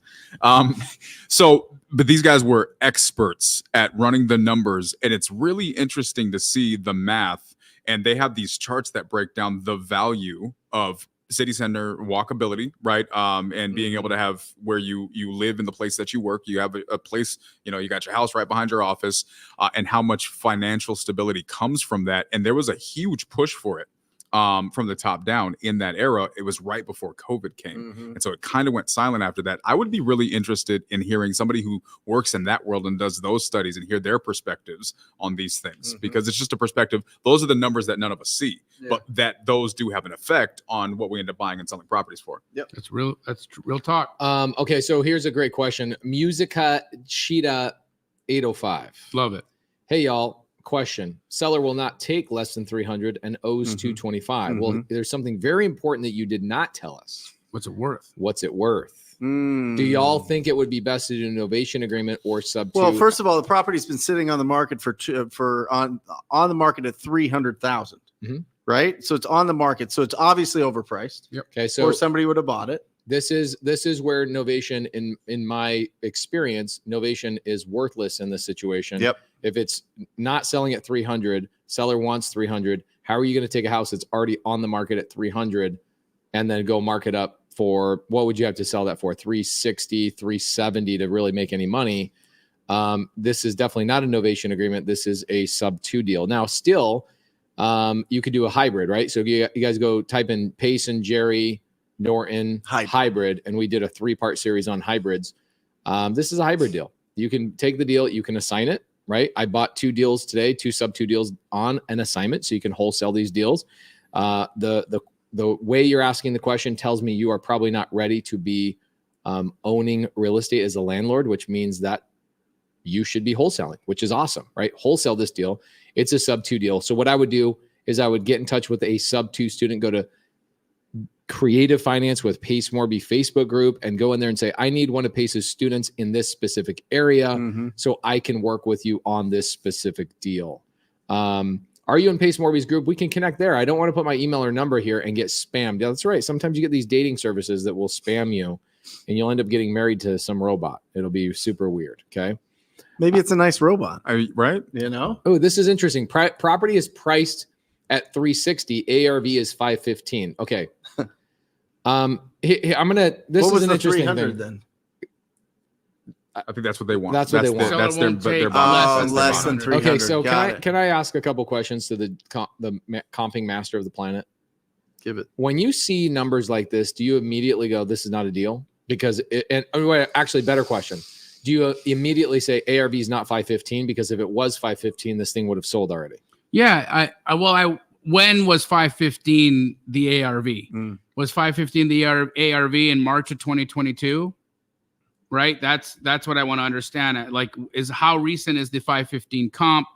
But these guys were experts at running the numbers, and it's really interesting to see the math. And they have these charts that break down the value of city center walkability, right? And being able to have where you live in the place that you work, you have a place, you got your house right behind your office, and how much financial stability comes from that. And there was a huge push for it. from the top down in that era. It was right before COVID came.
Mhm.
And so it kind of went silent after that. I would be really interested in hearing somebody who works in that world and does those studies and hear their perspectives on these things, because it's just a perspective. Those are the numbers that none of us see, but that those do have an effect on what we end up buying and selling properties for.
That's real talk.
Okay, so here's a great question. Musica Cheetah 805.
Love it.
Hey y'all, question. Seller will not take less than 300 and owes 225. Well, there's something very important that you did not tell us.
What's it worth?
What's it worth? Do y'all think it would be best to do an novation agreement or sub two?
Well, first of all, the property's been sitting on the market on the market at 300,000, right? So it's on the market. So it's obviously overpriced.
Okay, so
or somebody would have bought it.
This is where novation, in my experience, novation is worthless in this situation.
Yep.
If it's not selling at 300, seller wants 300. How are you going to take a house that's already on the market at 300 and then go mark it up for, what would you have to sell that for? 360, 370 to really make any money? This is definitely not a novation agreement. This is a sub 2 deal. Now, still, you could do a hybrid, right? So you guys go type in Payson, Jerry, Norton hybrid, and we did a 3-part series on hybrids. This is a hybrid deal. You can take the deal, you can assign it, right? I bought 2 deals today, 2 sub 2 deals on an assignment, so you can wholesale these deals. The way you're asking the question tells me you are probably not ready to be owning real estate as a landlord, which means that you should be wholesaling, which is awesome, right? Wholesale this deal. It's a sub 2 deal. So what I would do is I would get in touch with a sub 2 student, go to Creative Finance with Pace Morby Facebook group and go in there and say, I need one of Pace's students in this specific area so I can work with you on this specific deal. Are you in Pace Morby's group? We can connect there. I don't want to put my email or number here and get spammed. Yeah, that's right. Sometimes you get these dating services that will spam you and you'll end up getting married to some robot. It'll be super weird. Okay.
Maybe it's a nice robot,
right?
You know?
Oh, this is interesting. Property is priced at 360. ARV is 515. Okay. I'm gonna. This
what
is
was
an
the
interesting
300
thing.
then?
I think that's what they want.
That's what they want.
Seller
That's their,
won't
but their
take
bottom.
less than 300.
Okay, so
Got
can I ask a couple questions to the comping master of the planet?
Give it.
When you see numbers like this, do you immediately go, "This is not a deal"? Because actually, better question. Do you immediately say ARV is not 515? Because if it was 515, this thing would have sold already.
Yeah, when was 515 the ARV? Was 515 the ARV in March of 2022? Right? That's what I want to understand. Like, is how recent is the 515 comp?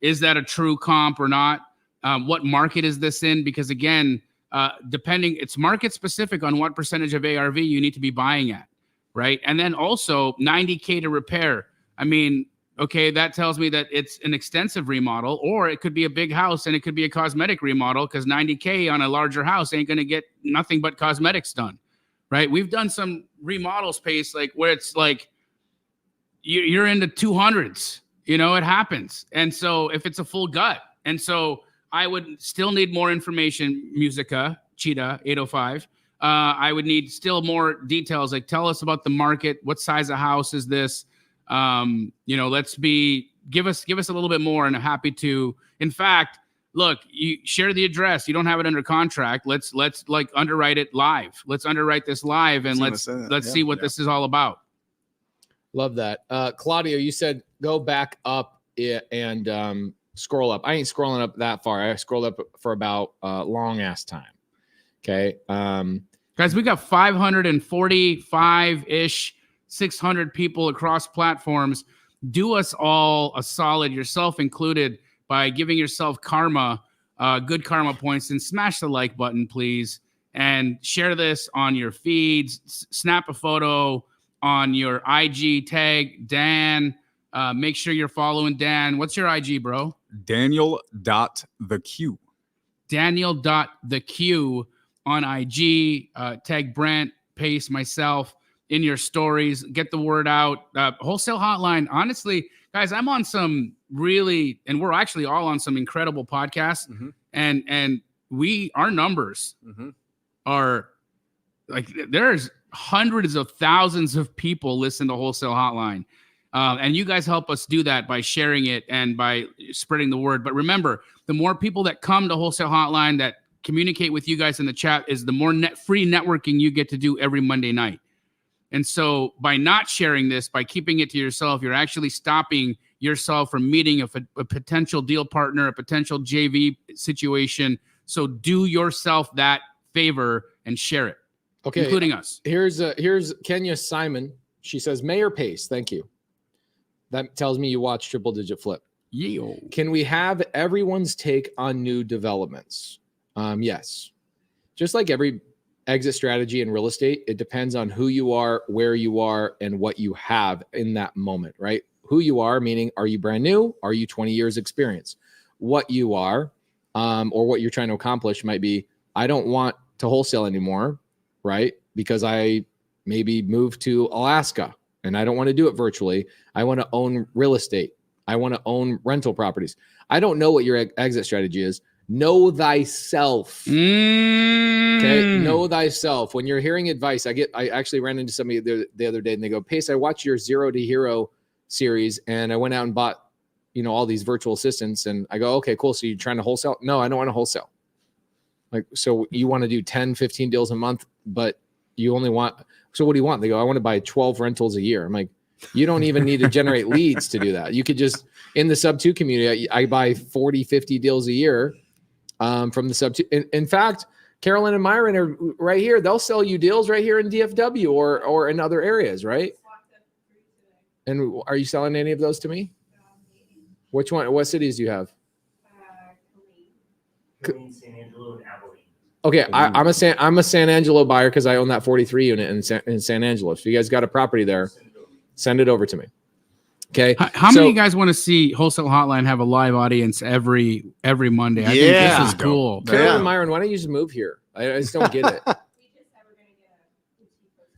Is that a true comp or not? What market is this in? Because again, it's market specific on what percentage of ARV you need to be buying at, right? And then also $90K to repair. I mean, okay, that tells me that it's an extensive remodel, or it could be a big house and it could be a cosmetic remodel, because $90K on a larger house ain't going to get nothing but cosmetics done, right? We've done some remodel space like where it's like you're into 200s, it happens. And so if it's a full gut, and so I would still need more information, Musica, Cheetah 805. I would need still more details, like tell us about the market. What size of house is this? Give us a little bit more, and I'm happy to. In fact, look, you share the address. You don't have it under contract. Let's like underwrite it live. Let's underwrite this live, and let's see what this is all about.
Love that. Claudio, you said go back up and scroll up. I ain't scrolling up that far. I scrolled up for about a long ass time. Okay.
Guys, we got 545-ish, 600 people across platforms. Do us all a solid, yourself included, by giving yourself karma, good karma points, and smash the like button, please. And share this on your feeds. Snap a photo on your IG, tag Dan. Make sure you're following Dan. What's your IG, bro?
Daniel.theq.
Daniel.theq on IG. Tag Brent, Pace, myself in your stories. Get the word out. Wholesale Hotline. Honestly, guys, I'm on some really, and we're actually all on some incredible podcasts. And our numbers are like, there's hundreds of thousands of people listen to Wholesale Hotline. And you guys help us do that by sharing it and by spreading the word. But remember, the more people that come to Wholesale Hotline, that communicate with you guys in the chat is the more free networking you get to do every Monday night. And so by not sharing this, by keeping it to yourself, you're actually stopping yourself from meeting a potential deal partner, a potential JV situation. So do yourself that favor and share it,
Okay.
including us.
Here's Kenya Simon. She says, Mayor Pace, thank you. That tells me you watch Triple Digit Flip.
Yeah.
Can we have everyone's take on new developments? Yes. Just like every exit strategy in real estate, it depends on who you are, where you are, and what you have in that moment, right? Who you are, meaning, are you brand new? Are you 20 years experience? What you are, or what you're trying to accomplish might be, I don't want to wholesale anymore, right? Because I maybe moved to Alaska and I don't want to do it virtually. I want to own real estate. I want to own rental properties. I don't know what your exit strategy is. Know thyself. Okay. Know thyself. When you're hearing advice, I actually ran into somebody the other day and they go, Pace, I watched your Zero to Hero series and I went out and bought, all these virtual assistants. And I go, okay, cool. So you're trying to wholesale? No, I don't want to wholesale. Like, so you want to do 10, 15 deals a month, but you only want, so what do you want? They go, I want to buy 12 rentals a year. I'm like, you don't even need to generate leads to do that. You could just, in the sub 2 community, I buy 40, 50 deals a year from the sub 2. In fact, Carolyn and Myron are right here. They'll sell you deals right here in DFW or in other areas, right? And are you selling any of those to me? Which one? What cities do you have?
Killeen, San Angelo, and Abilene.
Okay, I'm a San Angelo buyer because I own that 43 unit in San Angelo. If you guys got a property there, send it over to me. Okay.
How many of you guys want to see Wholesale Hotline have a live audience every Monday? I think this is cool.
Carolyn and Myron, why don't you just move here? I just don't get it.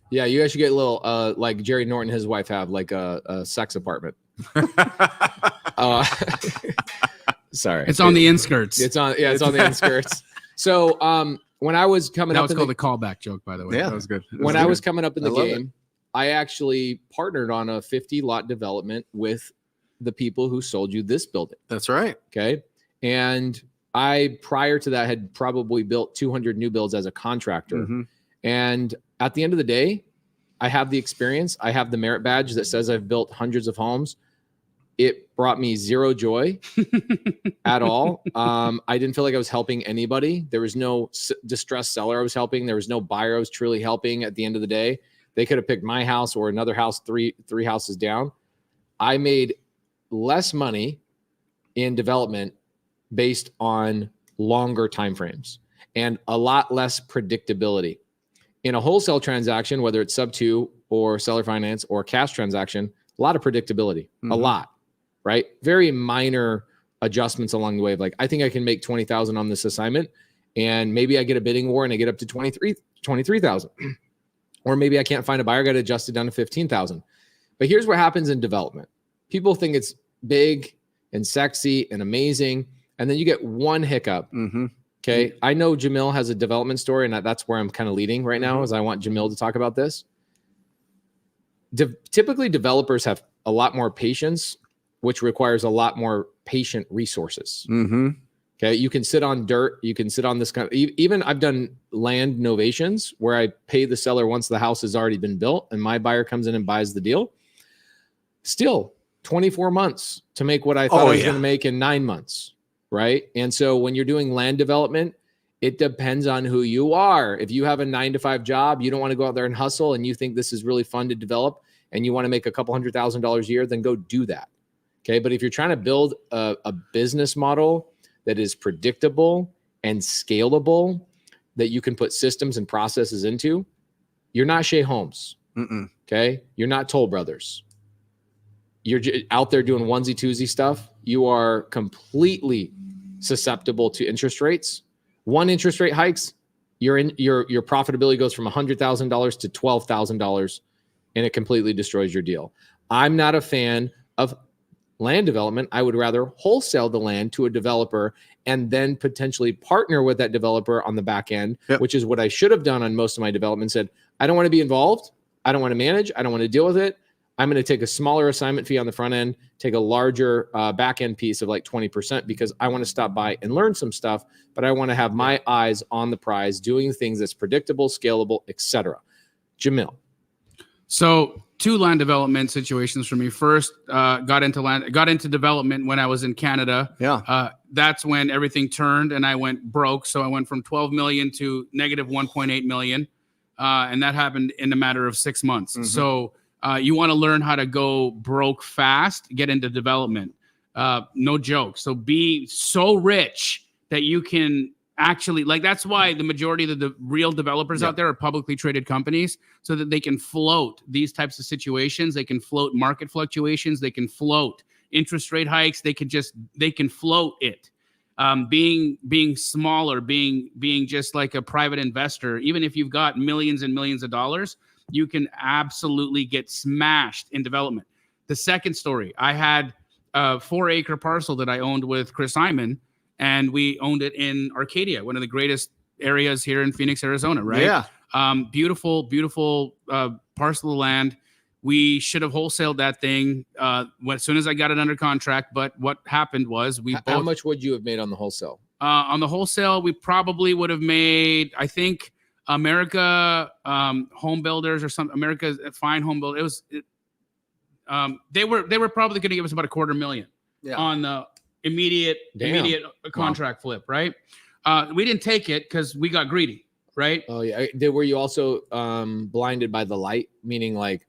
Yeah, you guys should get a little like Jerry Norton and his wife have, like a sex apartment. Sorry.
It's on the inskirts.
It's on the inskirts. So when I was coming up,
that was called a callback joke, by the way.
Yeah, that was good.
When I was coming up in the game, I actually partnered on a 50 lot development with the people who sold you this building.
That's right.
Okay. And I, prior to that, had probably built 200 new builds as a contractor.
Mm-hmm.
And at the end of the day, I have the experience. I have the merit badge that says I've built hundreds of homes. It brought me zero joy at all. I didn't feel like I was helping anybody. There was no distressed seller I was helping. There was no buyer I was truly helping at the end of the day. They could have picked my house or another house three houses down. I made less money in development based on longer timeframes and a lot less predictability. In a wholesale transaction, whether it's sub 2 or seller finance or cash transaction, a lot of predictability, a lot, right? Very minor adjustments along the way of like, I think I can make 20,000 on this assignment and maybe I get a bidding war and I get up to 23,000. Or maybe I can't find a buyer, got to adjust it down to 15,000. But here's what happens in development. People think it's big and sexy and amazing. And then you get one hiccup.
Mm-hmm.
Okay. I know Jamil has a development story and that's where I'm kind of leading right now is I want Jamil to talk about this. Typically developers have a lot more patience, which requires a lot more patient resources.
Mm-hmm.
Okay. You can sit on dirt. You can sit on this kind of, even I've done land novations where I pay the seller once the house has already been built and my buyer comes in and buys the deal. Still 24 months to make what I thought I was going to make in 9 months. Right. And so when you're doing land development, it depends on who you are. If you have a 9-to-5 job, you don't want to go out there and hustle and you think this is really fun to develop and you want to make a couple $100,000 a year, then go do that. Okay. But if you're trying to build a business model that is predictable and scalable, that you can put systems and processes into, you're not Shea Holmes. Okay. You're not Toll Brothers. You're out there doing onesie twosie stuff. You are completely susceptible to interest rates. One interest rate hikes, your profitability goes from $100,000 to $12,000 and it completely destroys your deal. I'm not a fan of land development. I would rather wholesale the land to a developer and then potentially partner with that developer on the back end, which is what I should have done on most of my development. Said, I don't want to be involved. I don't want to manage. I don't want to deal with it. I'm going to take a smaller assignment fee on the front end, take a larger back end piece of like 20% because I want to stop by and learn some stuff, but I want to have my eyes on the prize, doing things that's predictable, scalable, etc. Jamil.
So 2 land development situations for me. First, got into development when I was in Canada.
Yeah.
That's when everything turned and I went broke. So I went from 12 million to negative 1.8 million. And that happened in a matter of 6 months.
Mm-hmm.
So you want to learn how to go broke fast, get into development. No joke. So be so rich that you can actually, like, that's why the majority of the real developers out there are publicly traded companies, so that they can float these types of situations. They can float market fluctuations. They can float interest rate hikes. They can float it. Being smaller, being just like a private investor, even if you've got millions and millions of dollars, you can absolutely get smashed in development. The second story, I had a 4-acre parcel that I owned with Chris Simon, and we owned it in Arcadia, one of the greatest areas here in Phoenix, Arizona, right?
Yeah.
Beautiful parcel of land. We should have wholesaled that thing as soon as I got it under contract. But what happened was
How much would you have made on the wholesale?
On the wholesale, we probably would have made, I think, America Home Builders or something. America's Fine Home Builder. They were probably going to give us about $250,000 on the immediate contract flip, right? We didn't take it because we got greedy, right?
Oh yeah. Were you also blinded by the light, meaning like,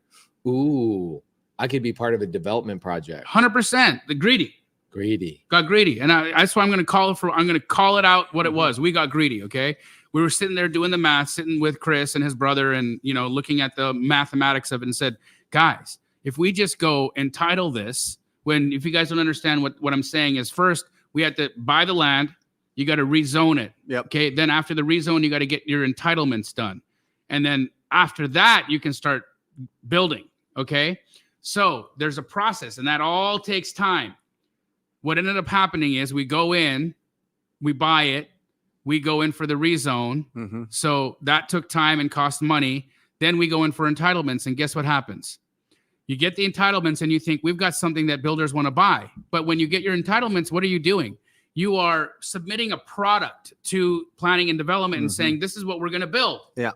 ooh, I could be part of a development project?
100%. The greedy. Got greedy. And that's why I'm going to call it out what it was. We got greedy. Okay. We were sitting there doing the math, sitting with Chris and his brother and, looking at the mathematics of it and said, guys, if we just go and title this, if you guys don't understand what I'm saying is, first we had to buy the land. You got to rezone it.
Yep.
Okay. Then after the rezone, you got to get your entitlements done. And then after that, you can start building. Okay. So there's a process and that all takes time. What ended up happening is we go in, we buy it, we go in for the rezone.
Mm-hmm.
So that took time and cost money. Then we go in for entitlements. And guess what happens? You get the entitlements and you think we've got something that builders want to buy. But when you get your entitlements, what are you doing? You are submitting a product to planning and development and saying, this is what we're going to build.
Yeah.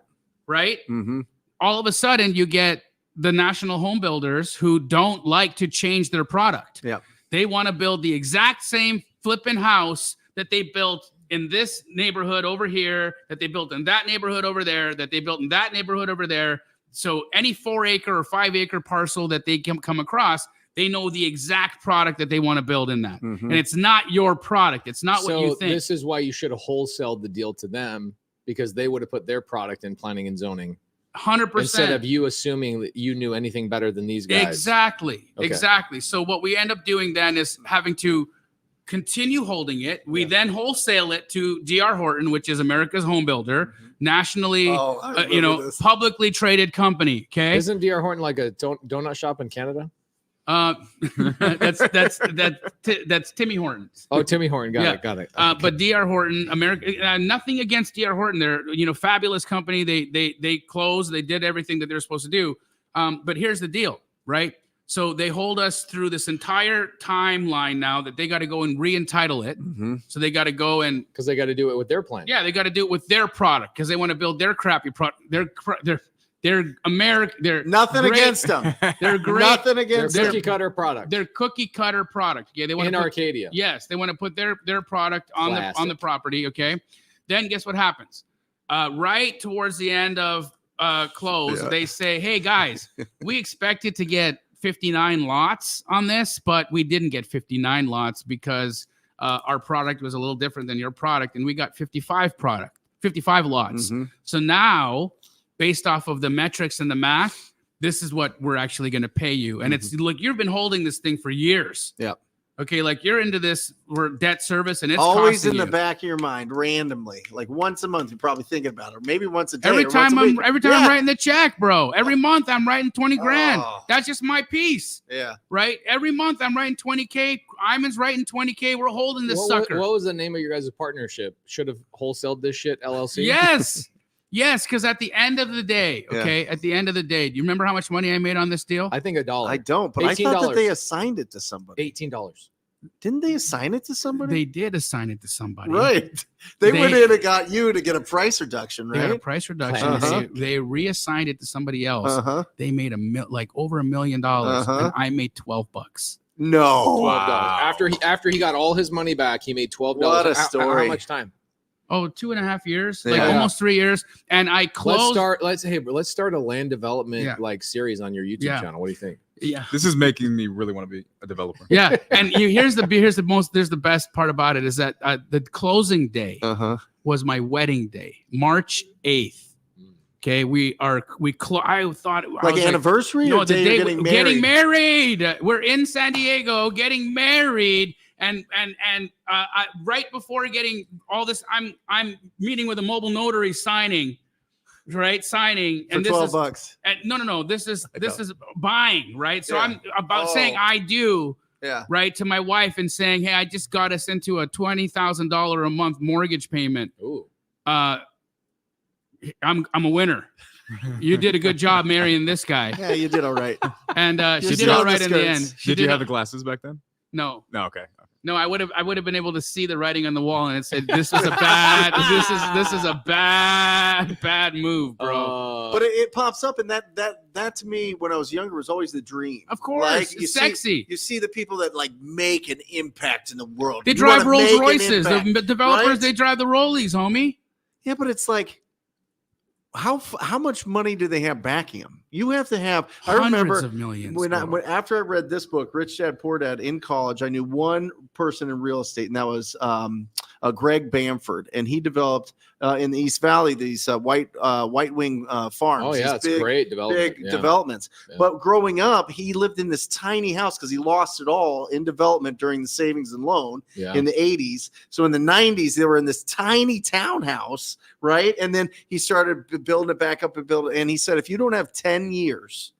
Right?
Mm-hmm.
All of a sudden you get the national home builders who don't like to change their product.
Yeah.
They want to build the exact same flipping house that they built in this neighborhood over here, that they built in that neighborhood over there, that they built in that neighborhood over there. So any 4-acre or 5-acre parcel that they come across, they know the exact product that they want to build in that.
Mm-hmm.
And it's not your product. It's not what you think.
This is why you should have wholesaled the deal to them, because they would have put their product in planning and zoning.
100%.
Instead of you assuming that you knew anything better than these guys.
Exactly.
Okay.
Exactly. So what we end up doing then is having to continue holding it. We then wholesale it to D.R. Horton, which is America's home builder, nationally, publicly traded company. Okay.
Isn't D.R. Horton like a donut shop in Canada?
That's Timmy Hortons.
Oh, Timmy Horton. Got it.
But D.R. Horton, America, nothing against D.R. Horton. They're, fabulous company. They closed. They did everything that they're supposed to do. But here's the deal, right? So they hold us through this entire timeline now that they got to go and re-entitle it.
Mm-hmm.
So they got to go and
because they got to do it with their plan.
Yeah, they got to do it with their product because they want to build their crappy product. They're American. They're
nothing
great.
Against them.
They're great.
Nothing against
their
them.
cookie cutter product.
Their cookie cutter product. Yeah, they want
in
to put,
Arcadia.
Yes, they want to put their product on the property. Okay, then guess what happens? Right towards the end of close, they say, "Hey guys, we expected to get 59 lots on this, but we didn't get 59 lots because our product was a little different than your product, and we got 55 lots."
Mm-hmm.
So now, based off of the metrics and the math, this is what we're actually going to pay you. And it's like, you've been holding this thing for years.
Yeah.
Okay. Like you're into this, we're debt service and it's
always in
you.
the back of your mind, randomly, like once a month, you're probably thinking about it, or maybe once a day.
Every time I'm writing the check, bro, every month I'm writing 20 grand.
Oh.
That's just my piece.
Yeah.
Right. Every month I'm writing 20K. Iman's writing 20K. We're holding this sucker.
What was the name of your guys' partnership? Should have wholesaled this shit, LLC?
Yes. Yes, because at the end of the day, okay, at the end of the day, do you remember how much money I made on this deal?
I think $1.
I don't, but I thought that
$18.
they assigned it to somebody.
$18.
Didn't they assign it to somebody?
They did assign it to somebody.
Right. They went in and got you to get a price reduction,
They got a
right?
price reduction.
Uh-huh.
They reassigned it to somebody else.
Uh-huh.
They made like over $1 million, and I made $12.
No.
$12.
Wow.
After he got all his money back, he made $12.
What a
How
story.
much time?
Oh, 2.5 years, like
Yeah.
almost 3 years. And I closed.
Let's start a land development
Yeah.
like series on your YouTube
Yeah.
channel. What do you think?
Yeah.
This is making me really want to be a developer.
Yeah. And here's the best part about it is that the closing day
Uh-huh.
was my wedding day, March 8th. Okay. I thought I
Like
was
anniversary
no,
or
the
day
day
you're getting married?
We're in San Diego getting married. And right before getting all this, I'm meeting with a mobile notary signing, right? Signing.
For
And this is
$12.
and no. This is buying, right? So
Yeah.
I'm about saying I do,
Yeah.
right, to my wife and saying, hey, I just got us into a $20,000 a month mortgage payment.
Ooh.
I'm a winner. You did a good job marrying this guy.
Yeah, you did all right.
And she
Just
did
on
all
the
right in the
skirts.
end. She
Did you
did
have the glasses back then?
No.
No. Okay.
No, I would have been able to see the writing on the wall, and it said, "This is a bad, this is a bad move, bro."
But it pops up, and that to me, when I was younger, was always the dream.
Of course,
Like,
it's sexy.
You see the people that like make an impact in the world.
They
You
drive
wanna
Rolls
make an
Royces.
impact,
The developers,
right?
they drive the Rollies, homie.
Yeah, but it's like, how much money do they have backing them? You have to have. I remember
Hundreds of millions.
when
bro.
after I read this book, Rich Dad Poor Dad, in college, I knew one person in real estate, and that was Greg Bamford, and he developed in the East Valley these white wing farms.
Oh
these
yeah, it's
big,
great development.
big
Yeah.
developments.
Yeah.
But growing up, he lived in this tiny house because he lost it all in development during the savings and loan
Yeah.
in the 80s. So in the 90s, they were in this tiny townhouse, right? And then he started building it back up and he said, if you don't have 10 years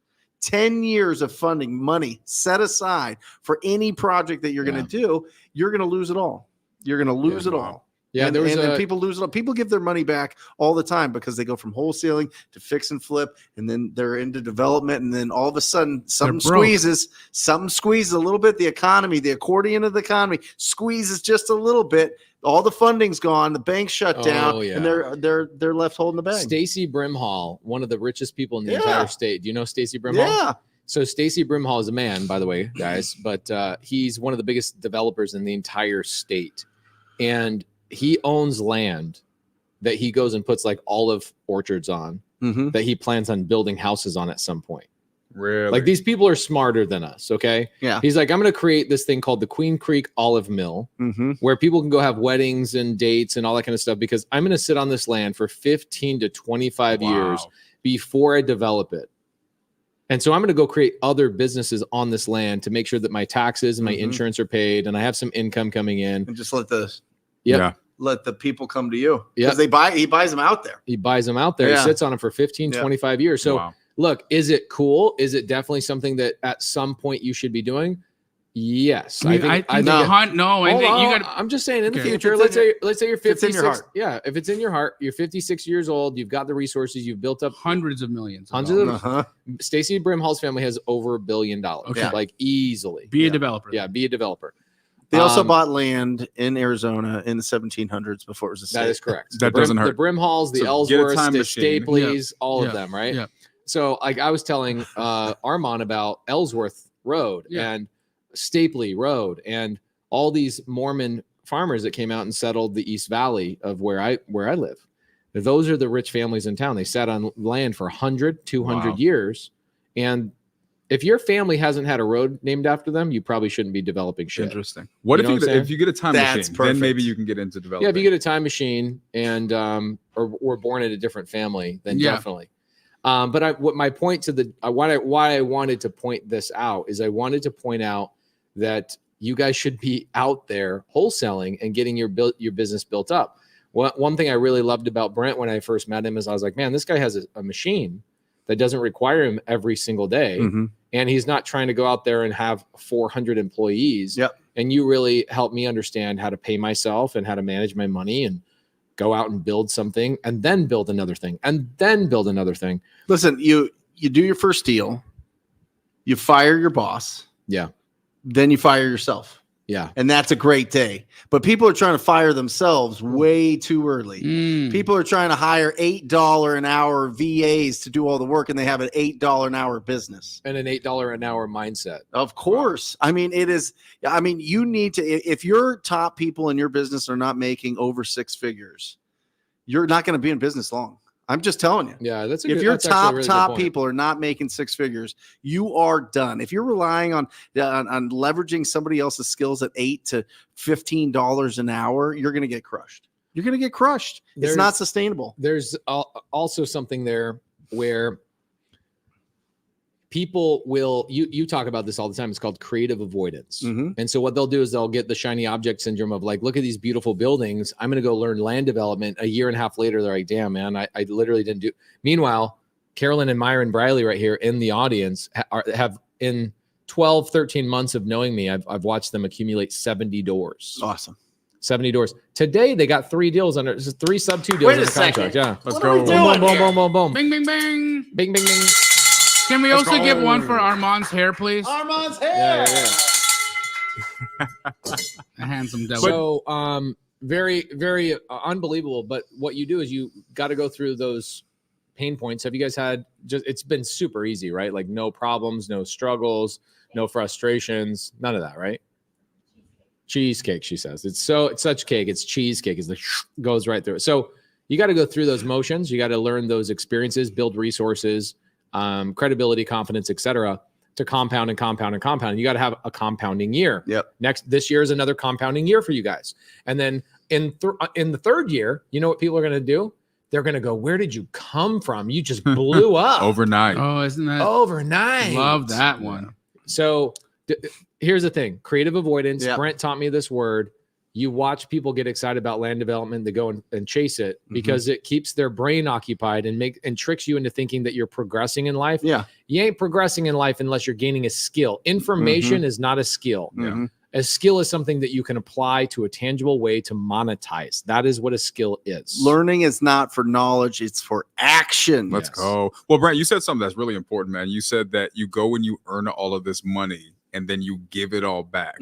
of funding money set aside for any project that you're going to do, you're going to lose it all. You're going to lose it all.
Yeah,
and,
there was
and people lose it all. People give their money back all the time because they go from wholesaling to fix and flip, and then they're into development, and then all of a sudden something
They're broke.
squeezes a little bit. The economy, the accordion of the economy squeezes just a little bit. All the funding's gone, the bank shut down,
Oh, yeah.
and they're left holding the bag.
Stacy Brimhall, one of the richest people in the
Yeah.
entire state. Do you know Stacy Brimhall?
Yeah.
So Stacy Brimhall is a man, by the way, guys, but he's one of the biggest developers in the entire state. And he owns land that he goes and puts like olive orchards on
Mm-hmm.
that he plans on building houses on at some point.
Really?
Like these people are smarter than us, okay?
Yeah.
He's like, I'm going to create this thing called the Queen Creek Olive Mill
Mm-hmm.
where people can go have weddings and dates and all that kind of stuff because I'm going to sit on this land for 15 to 25 years
Wow.
before I develop it. And so I'm going to go create other businesses on this land to make sure that my taxes and my
Mhm.
insurance are paid and I have some income coming in.
And just let the
Yep.
people come to you
Yep.
because he buys them out there.
He buys them out there.
Yeah.
He sits on them for 15,
Yeah.
25 years. So
Wow.
look, is it cool? Is it definitely something that at some point you should be doing? Yes.
I think
no.
I think you got to.
I'm just saying in the
Okay.
future,
If it's
let's say you're
if it's in
56.
your heart.
Yeah. If it's in your heart, you're 56 years old. You've got the resources. You've built up.
Hundreds of millions.
Hundreds of-
Uh-huh.
Stacey Brimhall's family has over $1 billion.
Okay.
Like easily.
Be
Yeah.
a developer.
Yeah. Be a developer.
They also
Um,
bought land in Arizona in the 1700s before it was a state.
That is correct.
That
The
doesn't hurt.
The Brimhalls, the
So get a
Ellsworths,
time
the
machine.
Stapleys, all
Yeah.
of them, right?
Yeah.
So, like I was telling Armand about Ellsworth Road
Yeah.
and Stapley Road and all these Mormon farmers that came out and settled the East Valley of where I live. Those are the rich families in town. They sat on land for 100, 200
Wow.
years. And if your family hasn't had a road named after them, you probably shouldn't be developing shit.
Interesting. What
You know
if
what I'm
if you get a time
That's
machine?
perfect.
Then maybe you can get into developing.
Yeah, if you get a time machine and or were born in a different family, then
Yeah.
definitely. But what my point to the why I wanted to point this out is I wanted to point out that you guys should be out there wholesaling and getting your business built up. One thing I really loved about Brent when I first met him is I was like, man, this guy has a machine that doesn't require him every single day.
Mhm.
And he's not trying to go out there and have 400 employees.
Yep.
And you really helped me understand how to pay myself and how to manage my money. And go out and build something and then build another thing and then build another thing.
Listen, you do your first deal, you fire your boss,
Yeah.
then you fire yourself.
Yeah.
And that's a great day. But people are trying to fire themselves way too early. People are trying to hire $8 an hour VAs to do all the work, and they have an $8 an hour business.
And an $8 an hour mindset.
Of course. I mean, it is. I mean, you need to, if your top people in your business are not making over 6 figures, you're not going to be in business long. I'm just telling you.
Yeah, that's
If your top people are not making 6 figures, you are done. If you're relying on leveraging somebody else's skills at $8 to $15 an hour, you're going to get crushed. You're going to get crushed. It's not sustainable.
There's also something there where people will, you talk about this all the time. It's called creative avoidance. And so what they'll do is they'll get the shiny object syndrome of like, look at these beautiful buildings. I'm going to go learn land development. A year and a half later, they're like, damn, man, I literally didn't do. Meanwhile, Carolyn and Myron Briley right here in the audience have in 12, 13 months of knowing me, I've watched them accumulate 70 doors.
Awesome.
70 doors. Today, they got 3 deals under, this is 3 sub 2 deals in the contract. Yeah.
Let's go.
Boom, boom, boom, boom, boom.
Bing, bing, bing.
Bing, bing, bing.
Can we also give one for Armand's hair, please?
Armand's hair.
A handsome devil.
So, very, very unbelievable. But what you do is you got to go through those pain points. Have you guys had it's been super easy, right? Like no problems, no struggles, no frustrations, none of that, right? Cheesecake, she says. It's such cake. It's cheesecake. It's like goes right through it. So you got to go through those motions. You got to learn those experiences, build resources, credibility, confidence, etc., to compound and compound and compound. You got to have a compounding year.
Yep.
This year is another compounding year for you guys. And then in the third year, you know what people are going to do? They're going to go, where did you come from? You just blew up
Overnight.
Oh, isn't that
overnight.
Love that one.
So here's the thing: creative avoidance.
Yep.
Brent taught me this word. You watch people get excited about land development, they go and chase it because it keeps their brain occupied and tricks you into thinking that you're progressing in life.
Yeah.
You ain't progressing in life unless you're gaining a skill. Information is not a skill. A skill is something that you can apply to a tangible way to monetize. That is what a skill is.
Learning is not for knowledge, it's for action.
Let's go. Well, Brent, you said something that's really important, man. You said that you go and you earn all of this money and then you give it all back.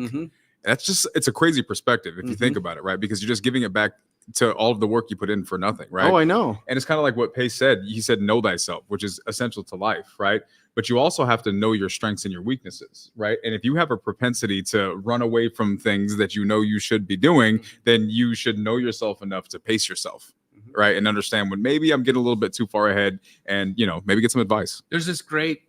It's a crazy perspective if you think about it, right? Because you're just giving it back to all of the work you put in for nothing, right?
Oh, I know.
And it's kind of like what Pace said. He said, know thyself, which is essential to life, right? But you also have to know your strengths and your weaknesses, right? And if you have a propensity to run away from things that you know you should be doing, then you should know yourself enough to pace yourself, right? And understand when maybe I'm getting a little bit too far ahead and, maybe get some advice.
There's this great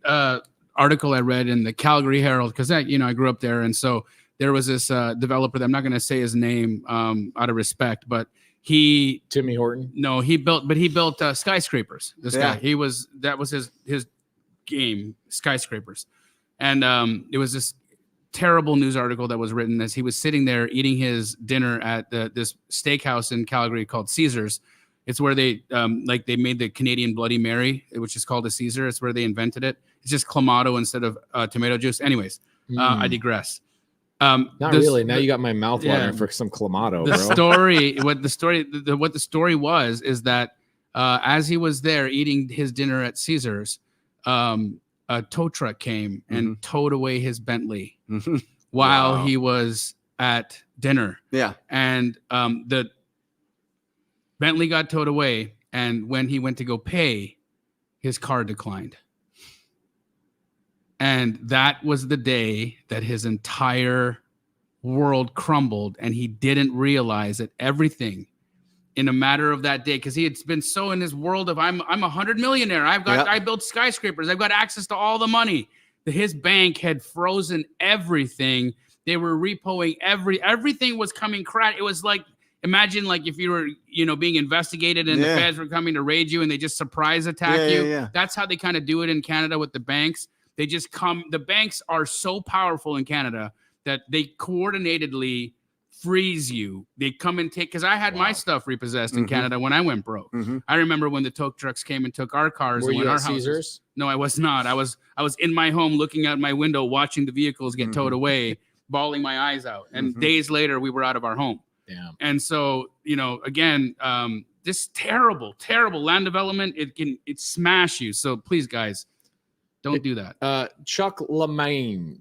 article I read in the Calgary Herald because I grew up there. And so there was this developer that I'm not going to say his name out of respect, but
Timmy Horton.
No, he built skyscrapers. This guy, that was his game, skyscrapers. And it was this terrible news article that was written as he was sitting there eating his dinner at this steakhouse in Calgary called Caesar's. It's where they made the Canadian Bloody Mary, which is called a Caesar. It's where they invented it. It's just Clamato instead of tomato juice. Anyways, I digress.
Not really. Now you got my mouth watering for some Clamato, bro.
What the story was is that as he was there eating his dinner at Caesar's, a tow truck came and towed away his Bentley while he was at dinner.
Yeah.
And the Bentley got towed away, and when he went to go pay, his car declined. And that was the day that his entire world crumbled, and he didn't realize that everything in a matter of that day, because he had been so in his world of I'm 100 millionaire. I built skyscrapers. I've got access to all the money. His bank had frozen everything. They were repoing everything was coming crash. It was like, imagine like if you were, being investigated and the feds were coming to raid you and they just surprise attack you.
Yeah.
That's how they kind of do it in Canada with the banks. They just the banks are so powerful in Canada that they coordinatedly freeze you. They come and take, because I had my stuff repossessed in Canada when I went broke. I remember when the tow trucks came and took our cars.
Were
and
you
our
at Caesars?
No, I was not. I was in my home looking out my window, watching the vehicles get towed away, bawling my eyes out. And days later, we were out of our home.
Damn.
And so, again, this terrible land development, it smash you. So please, guys, don't do that.
Chuck Lemaine.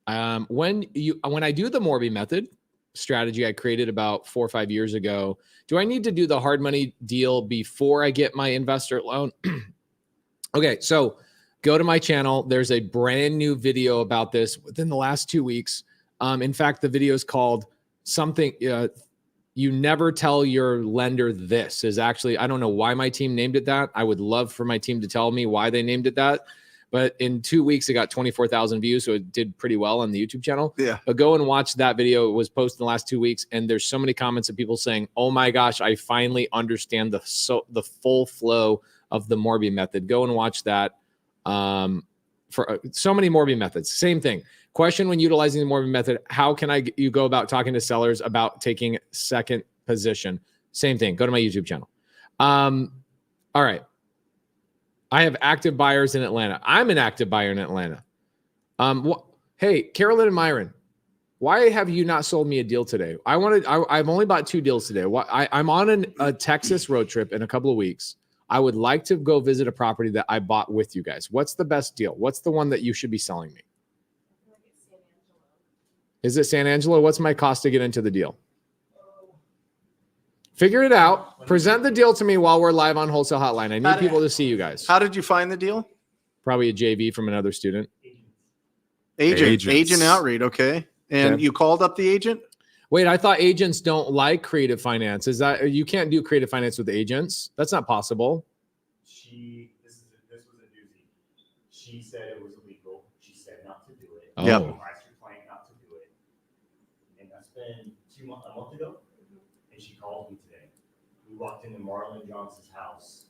When I do the Morby method strategy I created about 4 or 5 years ago, do I need to do the hard money deal before I get my investor loan? Okay, so go to my channel. There's a brand new video about this within the last 2 weeks. In fact, the video is called something, you never tell your lender this is actually, I don't know why my team named it that. I would love for my team to tell me why they named it that. But in 2 weeks, it got 24,000 views. So it did pretty well on the YouTube channel.
Yeah.
But go and watch that video. It was posted in the last 2 weeks. And there's so many comments of people saying, oh my gosh, I finally understand the full flow of the Morby method. Go and watch that. For so many Morby methods. Same thing. Question when utilizing the Morby method, how can you go about talking to sellers about taking second position? Same thing. Go to my YouTube channel. All right. I have active buyers in Atlanta. I'm an active buyer in Atlanta. Hey, Carolyn and Myron, why have you not sold me a deal today? I've only bought 2 deals today. I'm on a Texas road trip in a couple of weeks. I would like to go visit a property that I bought with you guys. What's the best deal? What's the one that you should be selling me? Is it San Angelo? What's my cost to get into the deal? Figure it out. Present the deal to me while we're live on Wholesale Hotline. I need people to see you guys.
How did you find the deal?
Probably a JV from another student.
Agent outreach. Okay. And
Okay.
you called up the agent?
Wait, I thought agents don't like creative finance. Is that you can't do creative finance with agents? That's not possible.
This was a doozy. She said it was illegal. She said not to do it.
Oh.
Yep.
She advised her client not to do it. And that's been a month ago. And she called me today. We walked into Marlon Johnson's house,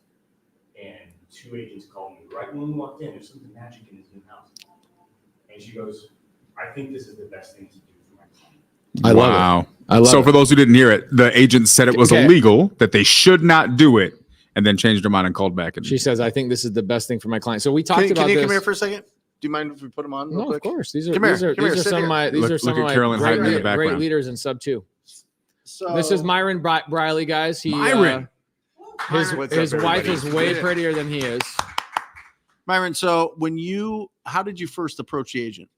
and 2 agents called me right when we walked in. There's something magic in his new house. And she goes, I think this is the best thing to do for my client.
I love it. I love
So
it.
for those who didn't hear it, the agent said it was
Okay.
illegal, that they should not do it, and then changed her mind and called back. And
She says, I think this is the best thing for my client. So we talked
Can
about
you
this.
come here for a second? Do you mind if we put them on real
No,
quick?
of course. These are
Come here.
these are
Come here.
these are
Sit
some
here.
of my these
Look-
are some
look
of
at
my
Carolyn hiding in the
great
background.
leaders in sub 2.
So
This is Myron Briley, guys.
Myron.
His
What's up,
his wife
everybody?
is way prettier than he is.
Myron. So how did you first approach the agent?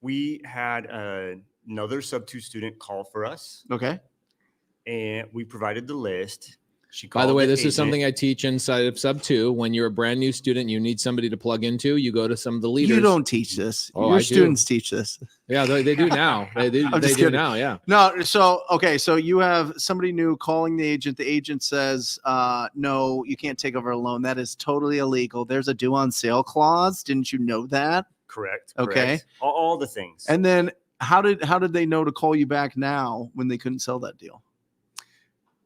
We had another sub 2 student call for us,
Okay.
and we provided the list. She
By the
called
way,
the
this is
agent.
something I teach inside of sub 2. When you're a brand new student, you need somebody to plug into. You go to some of the leaders.
You don't teach this.
Oh,
Your
I do.
students teach this.
Yeah, they do now. They do
I'm just kidding.
now. Yeah.
No, so you have somebody new calling the agent. The agent says, no, you can't take over a loan. That is totally illegal. There's a due on sale clause. Didn't you know that?
Correct.
Okay.
Correct. All the things.
And then how did they know to call you back now when they couldn't sell that deal?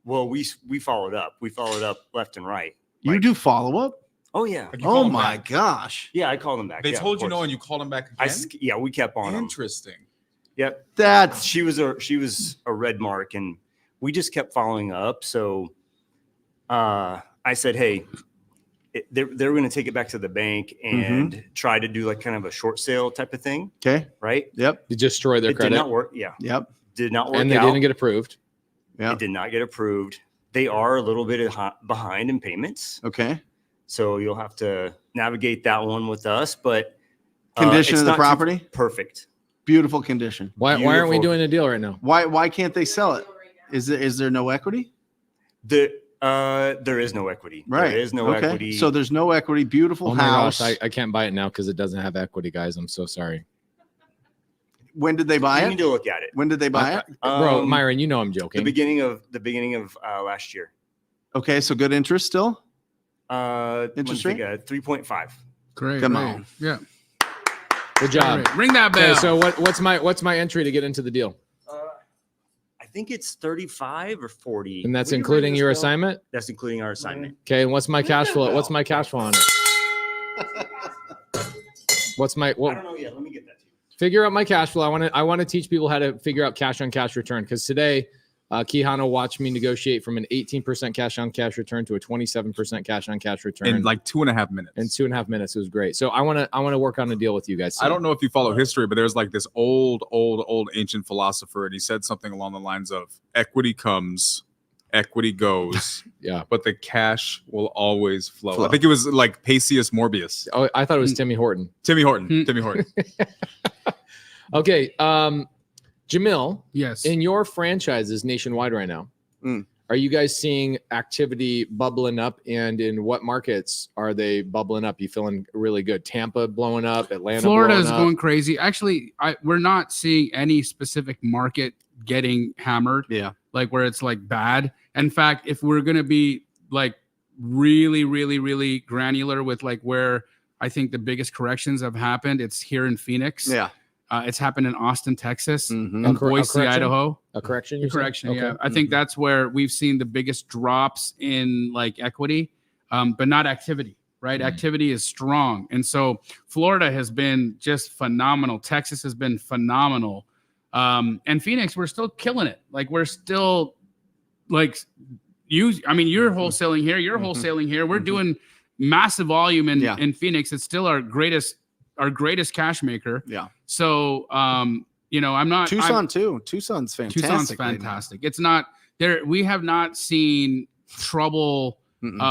Well, we followed up. We followed up left and right.
You
Like-
do follow up?
Oh yeah.
You called
Oh
them
my
back.
gosh.
Yeah, I called them back.
They
Yeah,
told
of
you no,
course.
and you called them back again.
Yeah, we kept on them.
Interesting.
Yep.
That's
She was a red mark, and we just kept following up. So I said, hey, they were going to take it back to the bank and try to do like kind of a short sale type of thing,
okay.
right?
Yep.
You destroy their
It did
credit.
not work. Yeah,
Yep.
did not work
And they
out.
didn't get approved.
Yeah.
It did not get approved. They are a little bit behind in payments,
Okay.
so you'll have to navigate that one with us. But
Condition
it's
of the
not too
property?
perfect.
Beautiful condition.
Why aren't we
Beautiful.
doing a deal right now?
Why can't they sell it? Is there no equity?
There is no equity.
Right.
There is no
Okay.
equity.
So there's no equity. Beautiful
Oh my
house.
gosh, I can't buy it now because it doesn't have equity, guys. I'm so sorry.
When did they buy
you
it?
need to look at it.
When did they buy it?
Bro, Myron, you know I'm
The
joking.
beginning of last year.
Okay, so good interest still.
Interest
rate?
3.5.
Great.
Come
great.
on.
Yeah.
Good job.
Great. Ring that bell.
Okay, so what's my entry to get into the deal?
I think it's 35 or 40.
And that's
Will you
including
ring
your
this bell?
assignment?
That's including our assignment.
Okay, and what's my cash flow? What's my cash flow on it? What's my
I
what?
don't know yet. Let me get that to you.
Figure out my cash flow. I want to teach people how to figure out cash on cash return because today Kihano watched me negotiate from an 18% cash on cash return to a 27% cash on cash return
In like 2.5 minutes.
in 2.5 minutes. It was great. So I want to work on a deal with you guys.
I don't know if you follow history, but there's like this old ancient philosopher, and he said something along the lines of equity comes, equity goes,
Yeah.
but the cash will always flow. I think it was like Pacius Morbius.
Oh, I thought it was Timmy Horton.
Timmy Horton. Timmy Horton.
Okay. Jamil,
Yes.
in your franchises nationwide right now, are you guys seeing activity bubbling up? And in what markets are they bubbling up? You feeling really good? Tampa blowing up, Atlanta
Florida
blowing
is
up?
going crazy. Actually, we're not seeing any specific market getting hammered.
Yeah.
Like where it's like bad. In fact, if we're going to be like really, really, really granular with like where I think the biggest corrections have happened, it's here in Phoenix.
Yeah.
It's happened in Austin, Texas,
Mhm.
and
A
Boise,
correction?
Idaho.
A correction? you're saying?
Correction.
Okay.
Yeah. I think that's where we've seen the biggest drops in like equity, but not activity, right? Activity is strong. And so Florida has been just phenomenal. Texas has been phenomenal. And Phoenix, we're still killing it. Like we're still like you're wholesaling here, you're wholesaling here. We're doing massive volume in Phoenix. It's still our greatest cash maker.
Yeah.
So, I'm not
Tucson too. Tucson's fantastic.
Tucson's
right now.
fantastic. It's not there. We have not seen trouble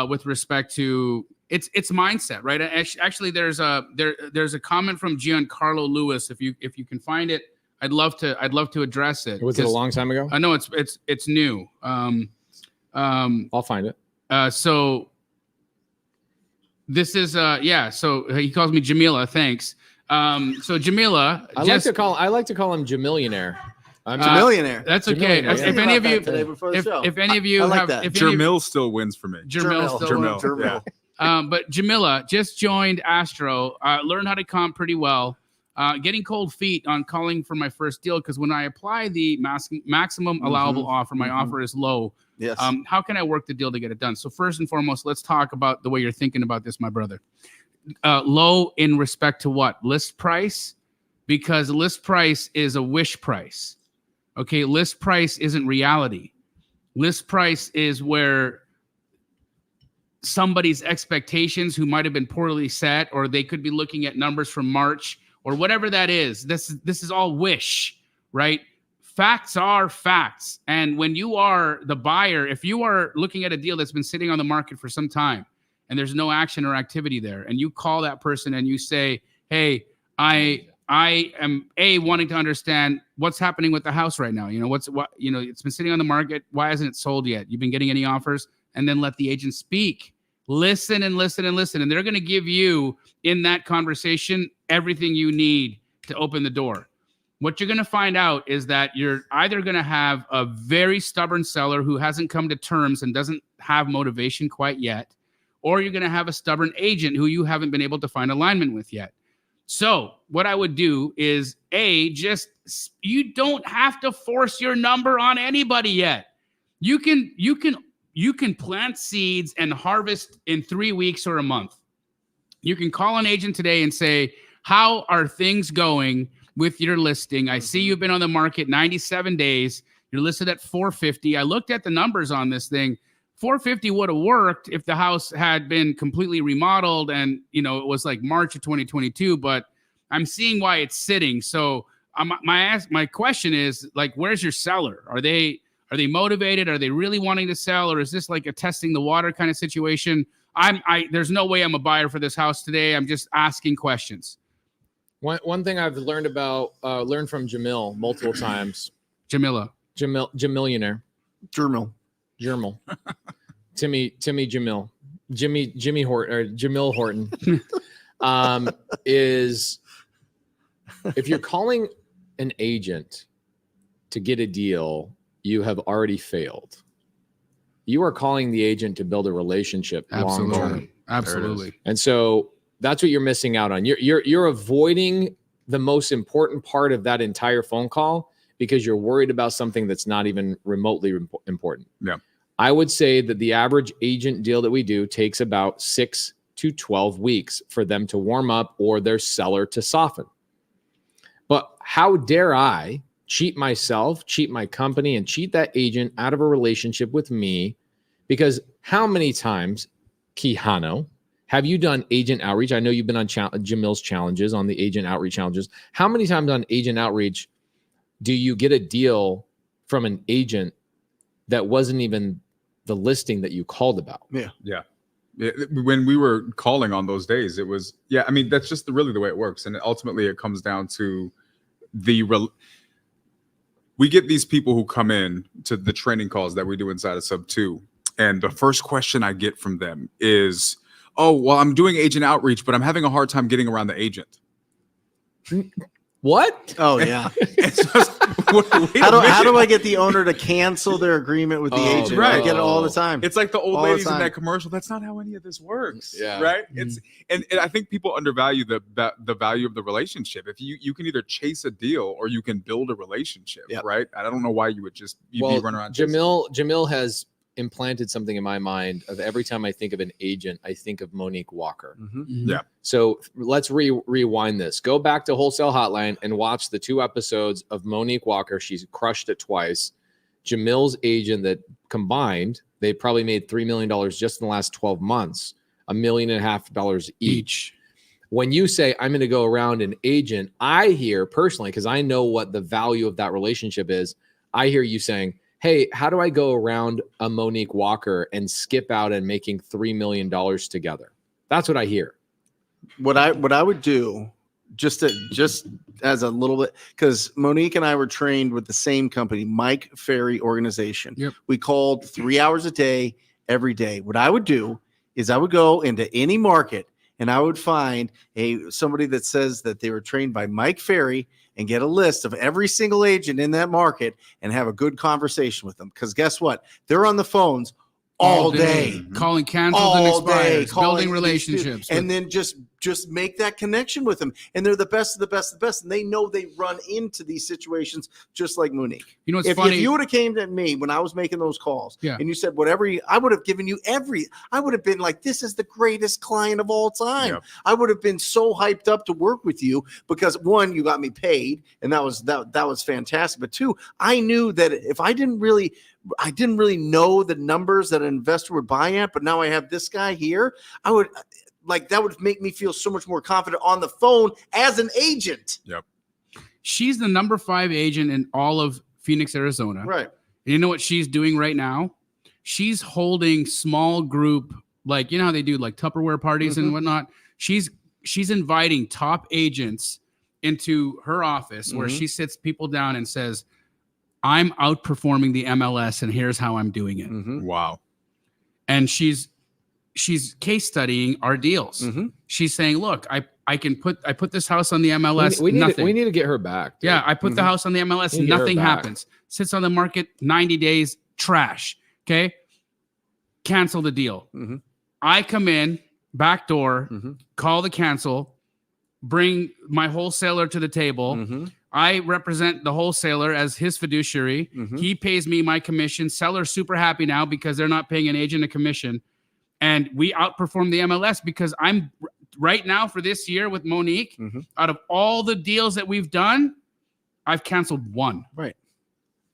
with respect to it's mindset, right? Actually, there's a comment from Giancarlo Lewis. If you can find it, I'd love to address it.
Was it a long time ago?
I know it's new.
I'll find it.
So this is So he calls me Jamila. Thanks. So Jamila,
I like to call him Jamillionaire. I'm
He's a millionaire.
that's okay.
Jamila,
If any of you,
today before the show.
if any of you
I like
have,
that.
if any of-
Jermil still wins for me.
Jermil still wins.
Jermil.
But Jamila just joined Astro. Learned how to comp pretty well. Getting cold feet on calling for my first deal because when I apply the maximum allowable offer, my offer is low.
Yes.
How can I work the deal to get it done? So first and foremost, let's talk about the way you're thinking about this, my brother. Low in respect to what? List price? Because list price is a wish price. Okay, list price isn't reality. List price is where somebody's expectations who might have been poorly set, or they could be looking at numbers from March or whatever that is. This is all wish, right? Facts are facts. And when you are the buyer, if you are looking at a deal that's been sitting on the market for some time and there's no action or activity there, and you call that person and you say, hey, I am wanting to understand what's happening with the house right now. It's been sitting on the market. Why hasn't it sold yet? You've been getting any offers? And then let the agent speak. Listen and listen and listen. And they're going to give you in that conversation everything you need to open the door. What you're going to find out is that you're either going to have a very stubborn seller who hasn't come to terms and doesn't have motivation quite yet, or you're going to have a stubborn agent who you haven't been able to find alignment with yet. So what I would do is you don't have to force your number on anybody yet. You can plant seeds and harvest in 3 weeks or a month. You can call an agent today and say, how are things going with your listing? I see you've been on the market 97 days. You're listed at 450. I looked at the numbers on this thing. 450 would have worked if the house had been completely remodeled and, it was like March of 2022, but I'm seeing why it's sitting. So my question is like, where's your seller? Are they motivated? Are they really wanting to sell? Or is this like a testing the water kind of situation? There's no way I'm a buyer for this house today. I'm just asking questions.
One thing I've learned from Jamil multiple times.
Jamila.
Jamillionaire. Jermil. Timmy Jamil. Jimmy Horton or Jamil Horton. Is if you're calling an agent to get a deal, you have already failed. You are calling the agent to build a relationship long term.
Absolutely.
And so that's what you're missing out on. You're avoiding the most important part of that entire phone call because you're worried about something that's not even remotely important.
Yeah.
I would say that the average agent deal that we do takes about 6 to 12 weeks for them to warm up or their seller to soften. But how dare I cheat myself, cheat my company, and cheat that agent out of a relationship with me. Because how many times, Kihano, have you done agent outreach? I know you've been on Jamil's challenges, on the agent outreach challenges. How many times on agent outreach do you get a deal from an agent that wasn't even the listing that you called about?
Yeah. When we were calling on those days, it was, I mean, that's just really the way it works. And ultimately it comes down to we get these people who come in to the training calls that we do inside of Sub 2. And the first question I get from them is, oh, well, I'm doing agent outreach, but I'm having a hard time getting around the agent.
What?
Oh yeah.
How
do I get the owner to cancel their agreement with the agent?
Right.
I get it all the time.
It's like the old
All the
ladies in
time.
that commercial. That's not how any of this works.
Yeah.
Right. It's and I think people undervalue the value of the relationship. If you can either chase a deal or you can build a relationship.
Yep.
Right. I don't know why you would just be running around.
Jamil has implanted something in my mind of every time I think of an agent, I think of Monique Walker.
Yeah.
So let's rewind this. Go back to Wholesale Hotline and watch the 2 episodes of Monique Walker. She's crushed it twice. Jamil's agent that combined, they probably made $3 million just in the last 12 months, $1.5 million each. When you say, I'm going to go around an agent, I hear personally, because I know what the value of that relationship is, I hear you saying, hey, how do I go around a Monique Walker and skip out and making $3 million together? That's what I hear.
What I would do, just as a little bit, because Monique and I were trained with the same company, Mike Ferry Organization.
Yep.
We called 3 hours a day, every day. What I would do is I would go into any market and I would find somebody that says that they were trained by Mike Ferry and get a list of every single agent in that market and have a good conversation with them. Because guess what? They're on the phones all day.
Calling cancels and expires, building relationships.
And then just make that connection with them. And they're the best of the best of the best. And they know they run into these situations just like Monique.
You know what's
if
funny?
If you would have came to me when I was making those calls and you said whatever, I would have given you I would have been like, this is the greatest client of all time. Yep. I would have been so hyped up to work with you because 1, you got me paid and that was fantastic. But 2, I knew that if I didn't really know the numbers that an investor would buy at, but now I have this guy here, that would make me feel so much more confident on the phone as an agent.
Yep.
She's the number 5 agent in all of Phoenix, Arizona.
Right.
And you know what she's doing right now? She's holding small group, like, you know how they do like Tupperware parties and whatnot. She's inviting top agents into her office where she sits people down and says, I'm outperforming the MLS and here's how I'm doing it.
Wow.
And she's case studying our deals. She's saying, look, I put this house on the MLS.
We need to get her back. Dude.
Yeah. I put the house on the MLS. Nothing happens. Sits on the market 90 days, trash. Okay. Cancel the deal. I come in back door, call the cancel, bring my wholesaler to the table. I represent the wholesaler as his fiduciary. He pays me my commission. Seller's super happy now because they're not paying an agent a commission. And we outperform the MLS because I'm right now for this year with Monique, out of all the deals that we've done, I've canceled 1.
Right.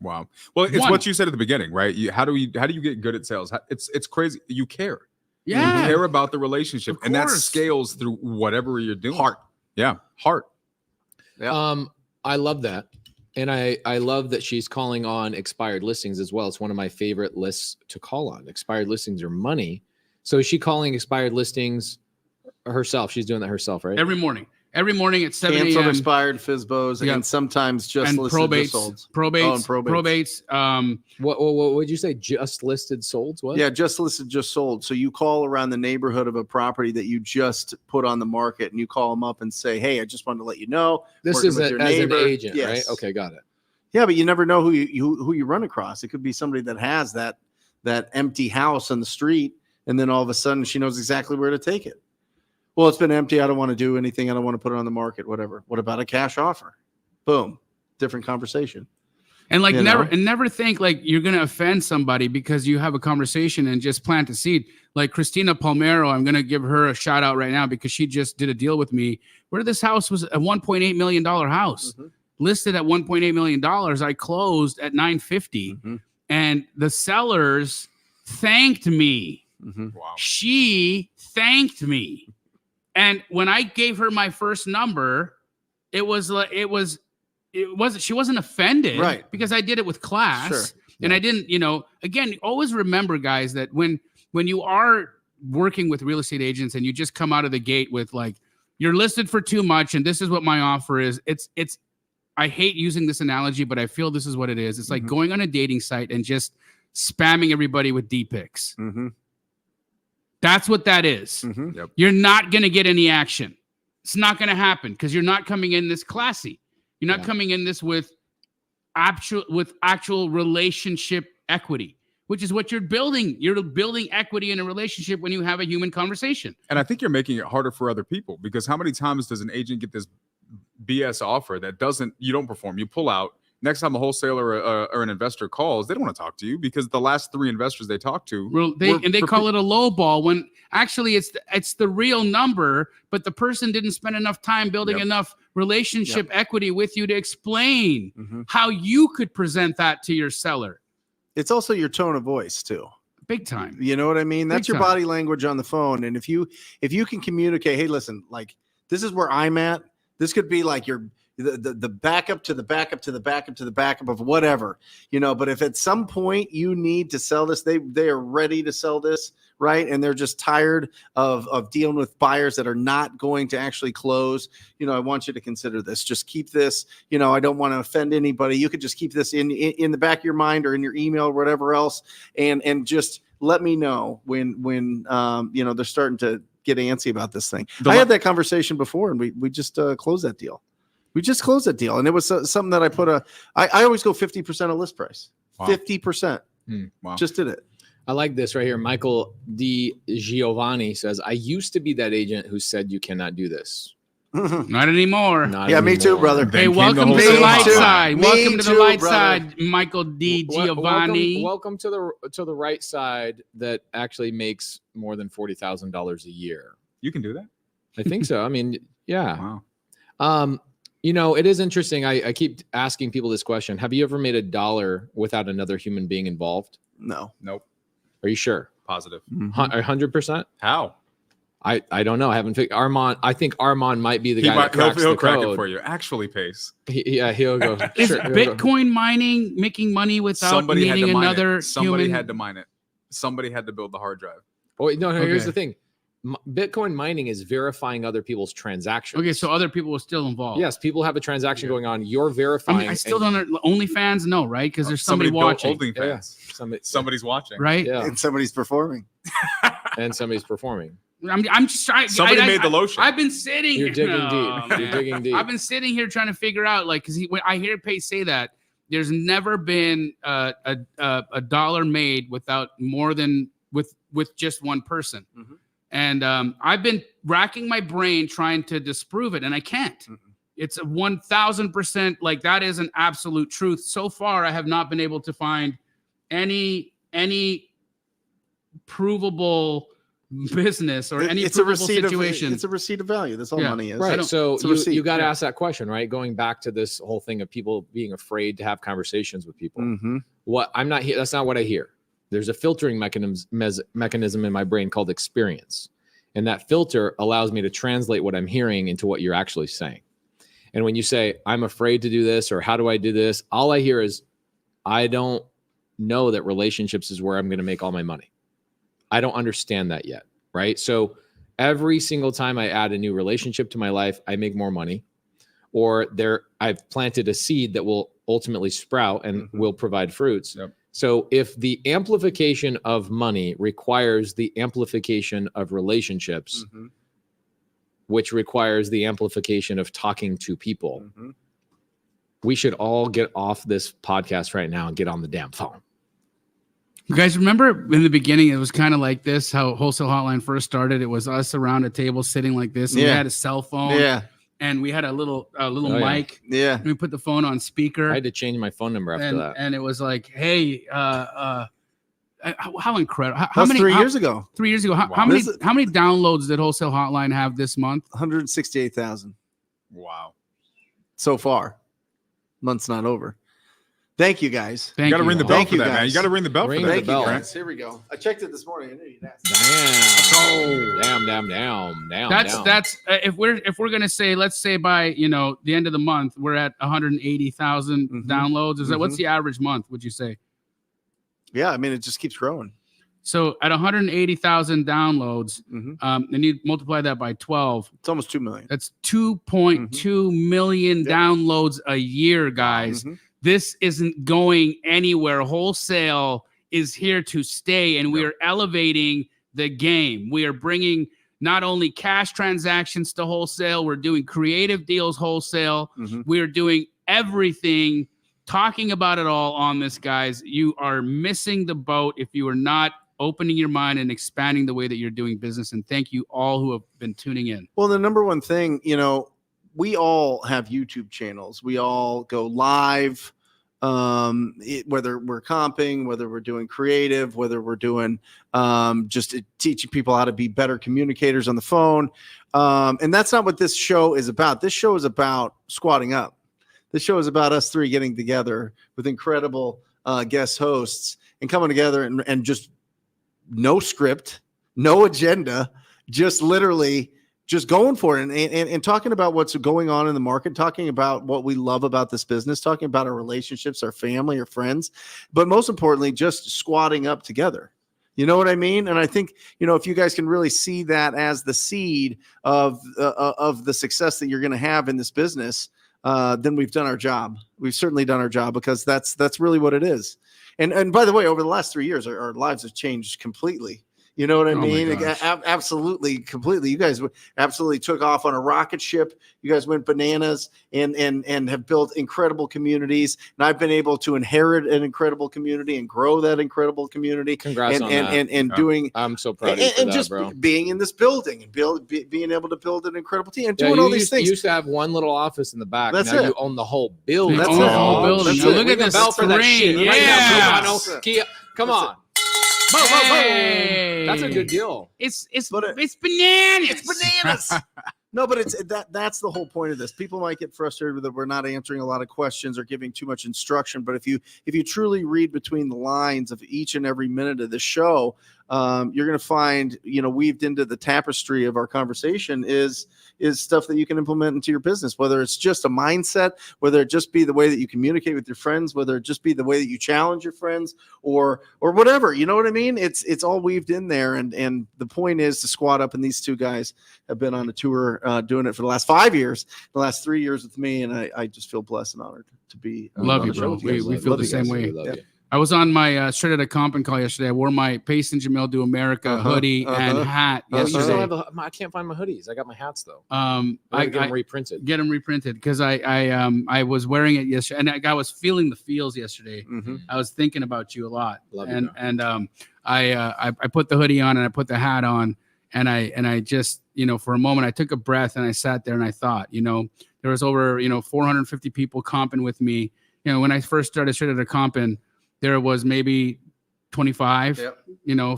Wow. Well, it's what you said at the beginning, right? How do you get good at sales? It's crazy. You care.
Yeah.
You care about the relationship. And that scales through whatever you're doing.
Heart.
Yeah. Heart.
Yeah.
I love that. And I love that she's calling on expired listings as well. It's one of my favorite lists to call on. Expired listings are money. So is she calling expired listings herself? She's doing that herself, right?
Every morning at 7 a.m.
Canceled, expired, FSBOs, and sometimes just
and
listed
probates,
just solds.
Probates.
What would you say? Just listed solds? What?
Yeah, just listed, just sold. So you call around the neighborhood of a property that you just put on the market, and you call them up and say, "Hey, I just wanted to let you know
this is as an agent, right? Okay, got it.
Yeah, but you never know who you run across. It could be somebody that has that empty house on the street, and then all of a sudden she knows exactly where to take it. Well, it's been empty. I don't want to do anything. I don't want to put it on the market, whatever. What about a cash offer? Boom. Different conversation.
And never think like you're going to offend somebody because you have a conversation and just plant a seed. Like Christina Palmero, I'm going to give her a shout out right now because she just did a deal with me where this house was a $1.8 million house. listed at $1.8 million. I closed at 950, and the sellers thanked me.
Wow.
She thanked me. And when I gave her my first number, she wasn't offended,
right?
Because I did it with class.
Sure.
And I didn't, again, always remember, guys, that when you are working with real estate agents and you just come out of the gate with like, you're listed for too much and this is what my offer is. I hate using this analogy, but I feel this is what it is. It's like going on a dating site and just spamming everybody with D pics. That's what that is.
Yep.
You're not going to get any action. It's not going to happen because you're not coming in this classy. You're not coming in this with actual relationship equity, which is what you're building. You're building equity in a relationship when you have a human conversation.
And I think you're making it harder for other people, because how many times does an agent get this BS offer that you don't perform, you pull out? Next time a wholesaler or an investor calls, they don't want to talk to you because the last 3 investors they talked to,
they call it a low ball when actually it's the real number, but the person didn't spend enough time building enough relationship equity with you to explain how you could present that to your seller.
It's also your tone of voice too.
Big time.
You know what I mean? That's
Big
your
time.
body language on the phone. And if you can communicate, hey, listen, like this is where I'm at. This could be like the backup to the backup to the backup to the backup of whatever, but if at some point you need to sell this, they are ready to sell this, right? And they're just tired of dealing with buyers that are not going to actually close. I want you to consider this. Just keep this, I don't want to offend anybody. You could just keep this in the back of your mind or in your email or whatever else. And just let me know when they're starting to get antsy about this thing. I had that conversation before and we just closed that deal. We just closed that deal, and it was something that I always go 50% of list price.
Wow.
50%.
Wow.
Just did it.
I like this right here. Michael D. Giovanni says, I used to be that agent who said you cannot do this.
Not anymore.
Not
Yeah, me too,
anymore.
brother.
Hey,
Then
welcome
came
to
the
the light
wholesale
side.
hotline.
Welcome
Me
to the
too,
light
brother.
side, Michael D. Giovanni.
Welcome to the right side that actually makes more than $40,000 a year.
You can do that?
I think so. I mean, yeah.
Wow.
It is interesting. I keep asking people this question. Have you ever made $1 without another human being involved?
No.
Nope.
Are you sure?
Positive.
100%?
How?
I don't know. I haven't figured Armand. I think Armand might be the
He
guy that cracks
he'll
the
crack
code.
it for you. Actually, Pace.
He'll go.
Is
sure, he'll go.
Bitcoin mining making money without
Somebody had
needing
to mine
another
it. Somebody
human?
had to mine it. Somebody had to build the hard drive.
Oh, wait, no. Here's
Okay.
the thing. Bitcoin mining is verifying other people's transactions.
Okay, so other people were still involved.
Yes, people have a transaction going on. You're verifying.
I still don't. OnlyFans, no, right? Because there's somebody
built
watching,
OnlyFans. Somebody's watching.
right?
Yeah,
And somebody's performing.
and somebody's performing.
I'm just trying.
Somebody made the lotion.
I've been sitting.
You're digging
Oh,
deep.
man.
You're digging deep.
I've been sitting here trying to figure out, like, because when I hear Pace say that, there's never been a dollar made without more than with just one person. And I've been racking my brain trying to disprove it, and I can't. It's a 1,000%. Like, that is an absolute truth. So far, I have not been able to find any provable business or any
It's a
provable
receipt
situation.
it's a receipt of value. That's all
Yeah.
money is.
Right. So
it's a receipt.
you got to
Yeah.
ask that question, right? Going back to this whole thing of people being afraid to have conversations with people. What I'm not here. That's not what I hear. There's a filtering mechanism in my brain called experience. And that filter allows me to translate what I'm hearing into what you're actually saying. And when you say, I'm afraid to do this, or how do I do this? All I hear is, I don't know that relationships is where I'm going to make all my money. I don't understand that yet. Right. So every single time I add a new relationship to my life, I make more money, or I've planted a seed that will ultimately sprout and will provide fruits.
Yep.
So if the amplification of money requires the amplification of relationships, which requires the amplification of talking to people, we should all get off this podcast right now and get on the damn phone.
You guys remember in the beginning, it was kind of like this, how Wholesale Hotline first started. It was us around a table sitting like this, and we
Yeah.
had a cell phone,
Yeah.
and we had a little
Oh, yeah.
mic.
Yeah.
And we put the phone on speaker.
I had to change my phone number after that.
And it was like, hey, how incredible! How
That's
many
3 years ago.
3 years ago? How
Wow.
many?
This is-
How many downloads did Wholesale Hotline have this month?
168,000
Wow.
so far. Month's not over. Thank you, guys.
You got to ring the bell
Thank
for
you,
that, man.
guys.
You got to ring the bell
Ring
for
the
that.
Thank you,
bell.
guys. Here we go. I checked it this morning. I knew you'd ask.
Damn.
That's if we're gonna say, let's say by the end of the month we're at 180,000 downloads. Is that what's the average month? Would you say?
Yeah, I mean it just keeps growing.
So at 180,000 downloads, and you multiply that by 12,
It's almost 2 million.
that's 2.2 million downloads a year, guys. This isn't going anywhere. Wholesale is here to stay, and we are elevating the game. We are bringing not only cash transactions to wholesale, we're doing creative deals wholesale. We are doing everything, talking about it all on this, guys. You are missing the boat if you are not opening your mind and expanding the way that you're doing business. And thank you all who have been tuning in.
Well, the number one thing, we all have YouTube channels. We all go live, whether we're comping, whether we're doing creative, whether we're doing just teaching people how to be better communicators on the phone. And that's not what this show is about. This show is about squatting up. This show is about us three getting together with incredible guest hosts and coming together and just no script, no agenda, just literally just going for it and talking about what's going on in the market, talking about what we love about this business, talking about our relationships, our family, our friends, but most importantly, just squatting up together. You know what I mean? And I think, if you guys can really see that as the seed of the success that you're going to have in this business, then we've done our job. We've certainly done our job, because that's really what it is. And by the way, over the last 3 years, our lives have changed completely. You know what I mean? Absolutely, completely. You guys absolutely took off on a rocket ship. You guys went bananas and have built incredible communities. And I've been able to inherit an incredible community and grow that incredible community.
Congrats on that.
And doing.
I'm so proud of you for that,
just
bro.
being in this building and being able to build an incredible team and doing all these things.
You used to have one little office in the back.
That's
now
it.
you own the whole building.
That's
Own the whole building.
That's
Now
it.
look at this
bell for that shit.
screen.
Right
Yeah.
now, Kia, come on.
Hey.
That's a good deal.
It's
But
bananas.
It's bananas. No, but that's the whole point of this. People might get frustrated that we're not answering a lot of questions or giving too much instruction. But if you truly read between the lines of each and every minute of the show, you're going to find, weaved into the tapestry of our conversation is stuff that you can implement into your business, whether it's just a mindset, whether it just be the way that you communicate with your friends, whether it just be the way that you challenge your friends or whatever, you know what I mean? It's all weaved in there. And the point is to squat up. And these two guys have been on a tour doing it for the last 5 years, the last 3 years with me. And I just feel blessed and honored to be.
Love
on
you,
the
bro.
show with you guys.
We feel
Love
the
you
same
guys.
way.
We love you.
I was on my straight out of Compton call yesterday. I wore my Pace and Jamil Do America hoodie and hat
Oh, you still
yesterday.
have I can't find my hoodies. I got my hats though.
I
I get them reprinted.
get them reprinted because I was wearing it yesterday, and I was feeling the feels yesterday. I was thinking about you a lot.
Love you,
I put the hoodie on and I put the hat on, and I just, for a moment I took a breath and I sat there and I thought, there was over 450 people comping with me. When I first started straight out of Compton, there was maybe 25.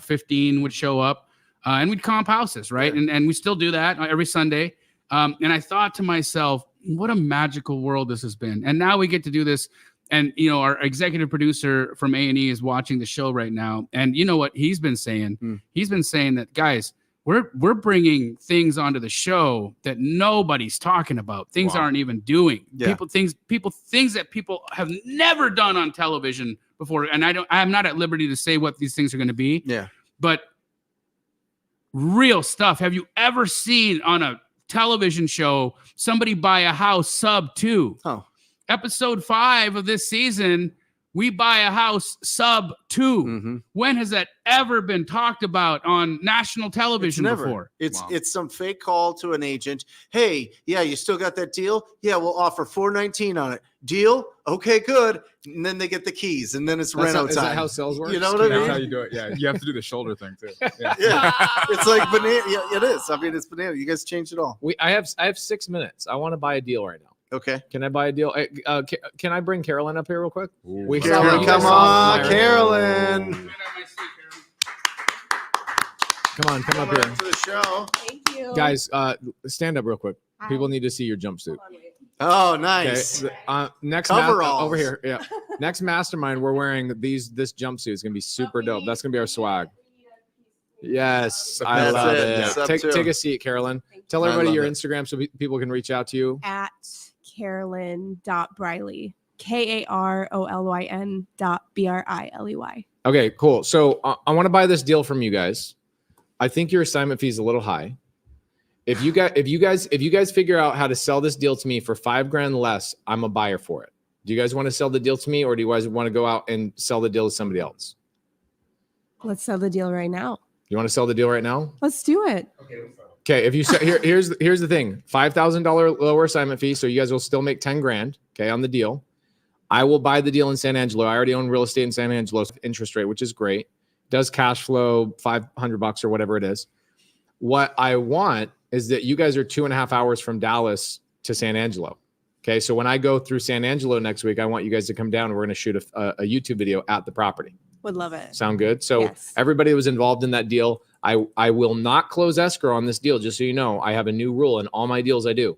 15 would show up, and we'd comp houses, right? And we still do that every Sunday. And I thought to myself, what a magical world this has been. And now we get to do this. And, our executive producer from A&E is watching the show right now. And you know what he's been saying? He's been saying that, guys, we're bringing things onto the show that nobody's talking about. Things aren't even doing. Things that people have never done on television before. And I'm not at liberty to say what these things are going to be.
Yeah.
But real stuff. Have you ever seen on a television show somebody buy a house sub 2?
Oh.
Episode 5 of this season, we buy a house sub 2. When has that ever been talked about on national television before?
It's some fake call to an agent. Hey, yeah, you still got that deal? Yeah, we'll offer $419 on it. Deal? Okay, good. And then they get the keys, and then it's reno time.
Is that how sales works?
You know what I
That's
mean?
how you do it. Yeah, you have to do the shoulder thing too. Yeah.
Yeah, it's like banana. Yeah, it is. I mean, it's banana. You guys changed it all.
I have 6 minutes. I want to buy a deal right now.
Okay.
Can I buy a deal? Can I bring Carolyn up here real quick?
Ooh.
Carolyn,
You guys
come
saw
on,
my-
Carolyn.
Come up
Welcome
here.
to the show.
Thank you.
Guys, stand up real quick.
Hi.
People need to see your jumpsuit.
Hold on, wait.
Oh, nice.
Okay. Next
Coveralls.
over here. Yeah. Next mastermind, we're wearing this jumpsuit. It's gonna be super dope. That's gonna be our swag. Yes, I
That's
love
it.
it.
Sub
Take
two.
a seat, Carolyn. Tell
I
everybody
love
your
it.
Instagram so people can reach out to you.
At Carolyn.Briley. KAROLYN.BRILEY.
Okay, cool. So I want to buy this deal from you guys. I think your assignment fee is a little high. If you guys figure out how to sell this deal to me for $5,000 less, I'm a buyer for it. Do you guys want to sell the deal to me, or do you guys want to go out and sell the deal to somebody else?
Let's sell the deal right now.
You want to sell the deal right now?
Let's do it.
Okay, if you say here's the thing: $5,000 lower assignment fee, so you guys will still make $10,000. Okay, on the deal. I will buy the deal in San Angelo. I already own real estate in San Angelo, interest rate, which is great. Does cash flow $500 or whatever it is. What I want is that you guys are 2.5 hours from Dallas to San Angelo. Okay, so when I go through San Angelo next week, I want you guys to come down and we're going to shoot a YouTube video at the property.
Would love it.
Sound good? So
Yes.
everybody that was involved in that deal, I will not close escrow on this deal. Just so you know, I have a new rule in all my deals I do.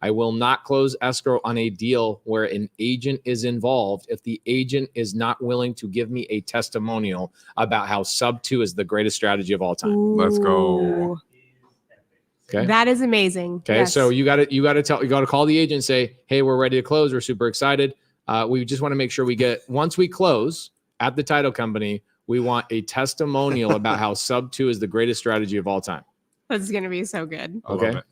I will not close escrow on a deal where an agent is involved if the agent is not willing to give me a testimonial about how sub 2 is the greatest strategy of all time.
Let's go.
Ooh.
Okay.
That is amazing.
Okay.
Yes.
So you got to call the agent and say, hey, we're ready to close. We're super excited. We just want to make sure once we close at the title company, we want a testimonial about how sub 2 is the greatest strategy of all time.
This is gonna be so good.
I love
Okay.
it.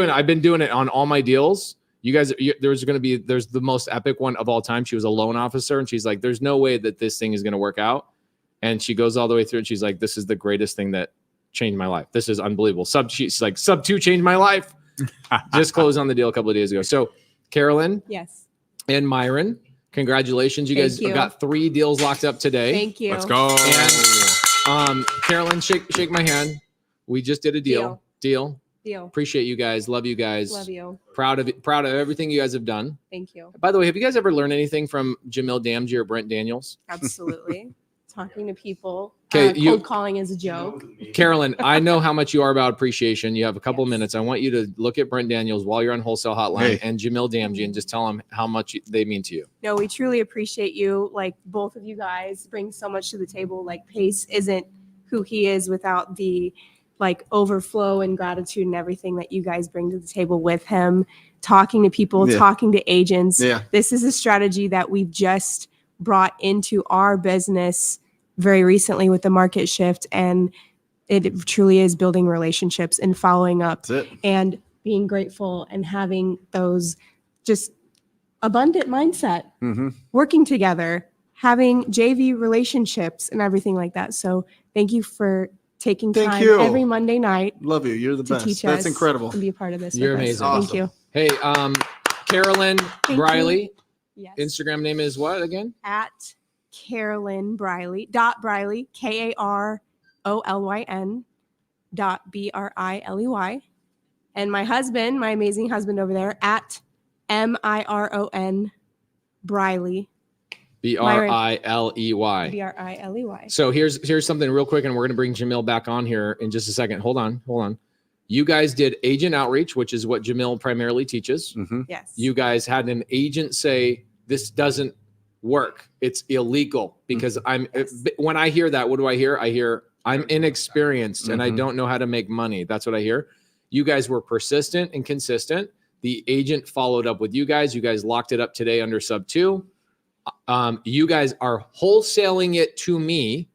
I've been doing it on all my deals. You guys, there's the most epic one of all time. She was a loan officer and she's like, there's no way that this thing is going to work out. And she goes all the way through and she's like, this is the greatest thing that changed my life. This is unbelievable. She's like, sub 2 changed my life. Just closed on the deal a couple of days ago. So Carolyn
Yes.
and Myron, congratulations. You
Thank
guys
you.
got 3 deals locked up today.
Thank you.
Let's go.
And Carolyn, shake my hand. We just did a deal. Deal. Appreciate you guys. Love you guys.
Love you.
Proud of everything you guys have done.
Thank you.
By the way, have you guys ever learned anything from Jamil Damji or Brent Daniels?
Absolutely. Talking to people.
'Kay,
Cold calling is a joke.
Carolyn, I know how much you are about appreciation. You have a couple minutes. I want you to look at Brent Daniels while you're on Wholesale Hotline and Jamil Damji and just tell them how much they mean to you.
No, we truly appreciate you. Like both of you guys bring so much to the table. Like Pace isn't who he is without the overflow and gratitude and everything that you guys bring to the table with him, talking to people, talking to agents.
Yeah.
This is a strategy that we've just brought into our business very recently with the market shift. And it truly is building relationships and following up
That's it.
and being grateful and having those just abundant mindset, working together, having JV relationships and everything like that. So thank you for taking
Thank
time
you.
every Monday night
Love you. You're the
to
best.
teach
That's
us
incredible.
and be a part of this.
You're
with us.
amazing.
Thank you.
Hey, Carolyn
you.
Briley.
Yes.
Instagram name is what again?
At Carolyn Briley Briley KAROLYN.BRILEY. And my husband, my amazing husband over there, at MIRON Briley
BRILEY.
BRILEY.
So here's something real quick, and we're gonna bring Jamil back on here in just a second. Hold on. You guys did agent outreach, which is what Jamil primarily teaches.
Yes.
You guys had an agent say this doesn't work. It's illegal because when I hear that, what do I hear? I hear I'm inexperienced and I don't know how to make money. That's what I hear. You guys were persistent and consistent. The agent followed up with you guys. You guys locked it up today under sub 2. You guys are wholesaling it to me,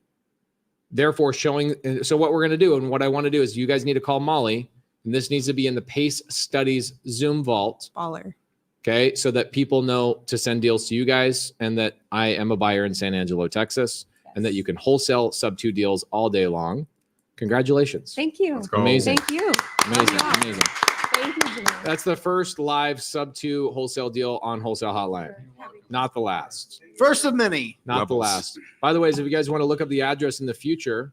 therefore showing. So what we're going to do and what I want to do is you guys need to call Molly, and this needs to be in the Pace Studies Zoom vault.
Baller.
Okay. So that people know to send deals to you guys and that I am a buyer in San Angelo, Texas, and that you can wholesale sub 2 deals all day long. Congratulations.
Thank you.
Let's go.
Amazing.
Thank you.
Amazing.
Love you.
Amazing.
Thank you, Janelle.
That's the first live sub 2 wholesale deal on Wholesale Hotline. Not the last.
First of many.
Not the
Levels.
last. By the way, if you guys want to look up the address in the future,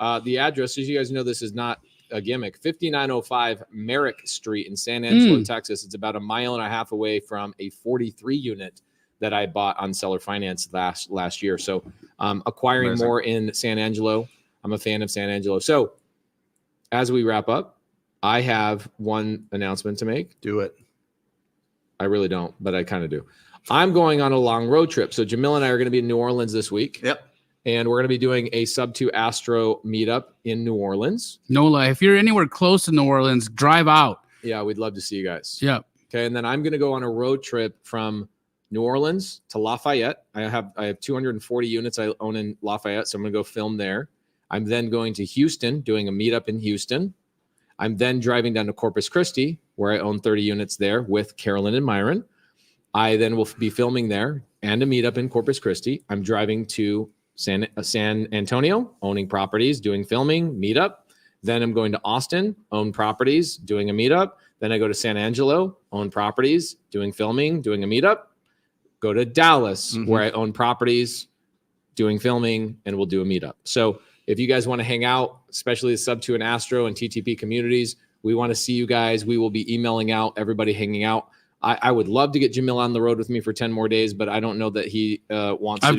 the address, as you guys know, this is not a gimmick. 5905 Merrick Street in San Angelo, Texas. It's about 1.5 miles away from a 43 unit that I bought on seller finance last year. So acquiring
Amazing.
more in San Angelo. I'm a fan of San Angelo. So as we wrap up, I have one announcement to make.
Do it.
I really don't, but I kind of do. I'm going on a long road trip. So Jamil and I are going to be in New Orleans this week.
Yep.
And we're going to be doing a sub 2 Astro meetup in New Orleans.
NOLA, if you're anywhere close to New Orleans, drive out.
Yeah, we'd love to see you guys.
Yeah.
Okay. And then I'm going to go on a road trip from New Orleans to Lafayette. I have 240 units I own in Lafayette. So I'm going to go film there. I'm then going to Houston, doing a meetup in Houston. I'm then driving down to Corpus Christi, where I own 30 units there with Carolyn and Myron. I then will be filming there and a meetup in Corpus Christi. I'm driving to San Antonio, owning properties, doing filming, meetup. Then I'm going to Austin, own properties, doing a meetup. Then I go to San Angelo, own properties, doing filming, doing a meetup. Go to Dallas, where I own properties, doing filming, and we'll do a meetup. So if you guys want to hang out, especially the Sub 2 and Astro and TTP communities, we want to see you guys. We will be emailing out everybody hanging out. I would love to get Jamil on the road with me for 10 more days, but I don't know that he wants to.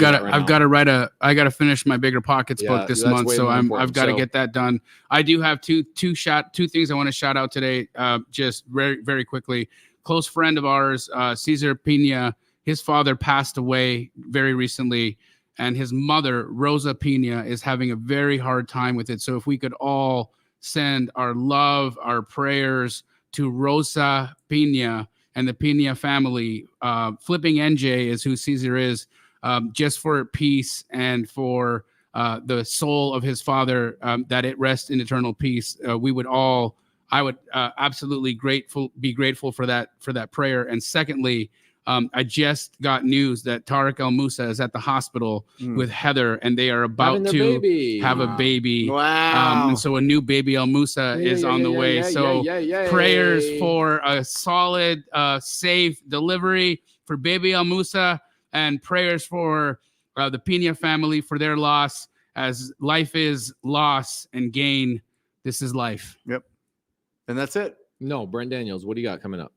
I
got to finish my Bigger Pockets book this month, so I've got to get that done. I do have two things I want to shout out today, just very, very quickly. Close friend of ours, Cesar Pina, his father passed away very recently, and his mother, Rosa Pina, is having a very hard time with it. So if we could all send our love, our prayers to Rosa Pina and the Pina family. Flipping NJ is who Cesar is, just for peace and for the soul of his father, that it rests in eternal peace. I would absolutely be grateful for that prayer. And secondly, I just got news that Tariq El Musa is at the hospital with Heather, and they are about to have a baby.
Wow.
And so a new baby El Musa is on the way. So prayers for a solid, safe delivery for baby El Musa, and prayers for the Pina family for their loss, as life is loss and gain. This is life.
Yep. And that's it.
No, Brent Daniels, what do you got coming up?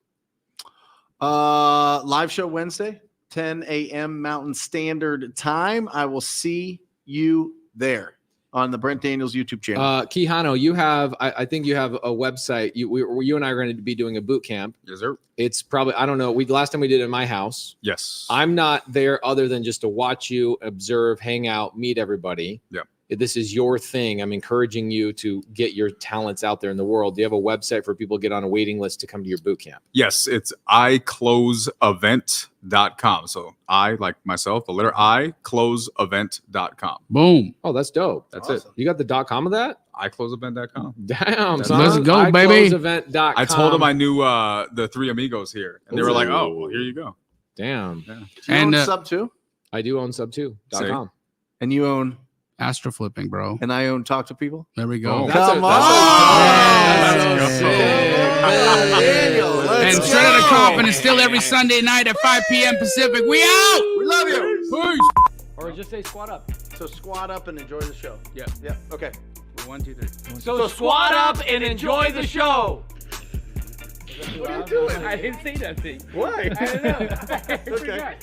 Live show Wednesday, 10 a.m. Mountain Standard Time. I will see you there on the Brent Daniels YouTube channel.
Quijano, I think you have a website. You and I are going to be doing a boot camp.
Yes, sir.
It's probably, I don't know. Last time we did it in my house.
Yes.
I'm not there other than just to watch you, observe, hang out, meet everybody.
Yeah.
This is your thing. I'm encouraging you to get your talents out there in the world. Do you have a website for people to get on a waiting list to come to your boot camp?
Yes, it's icloseevent.com. So I, like myself, the letter I, closeevent.com.
Boom.
Oh, that's dope.
That's
It.
awesome.
You got the .com of that?
icloseevent.com.
Damn,
Let's
son.
go, baby.
icloseevent.com.
I told them I knew the three amigos here, and they were like, "Oh, well, here you go."
Damn.
Yeah.
You
And,
own Sub 2,
I do own sub2.com.
and you own,
Astro flipping, bro.
and I own Talk to People.
There we go.
Oh.
Come on.
That's
Sick. Daniel, let's
And Straight Outta
go.
Compton is still every Sunday night at 5 p.m. Pacific. We out.
We love you.
Peace.
Or just say squat up.
So squat up and enjoy the show.
Yeah.
Yeah. Okay.
1, 2, 3.
So squat up and enjoy the show.
What are you doing?
I didn't say nothing.
Why?
I don't know.
Okay.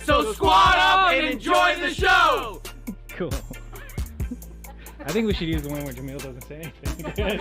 So squat up and enjoy the show.
Cool. I think we should use the one where Jamil doesn't say anything.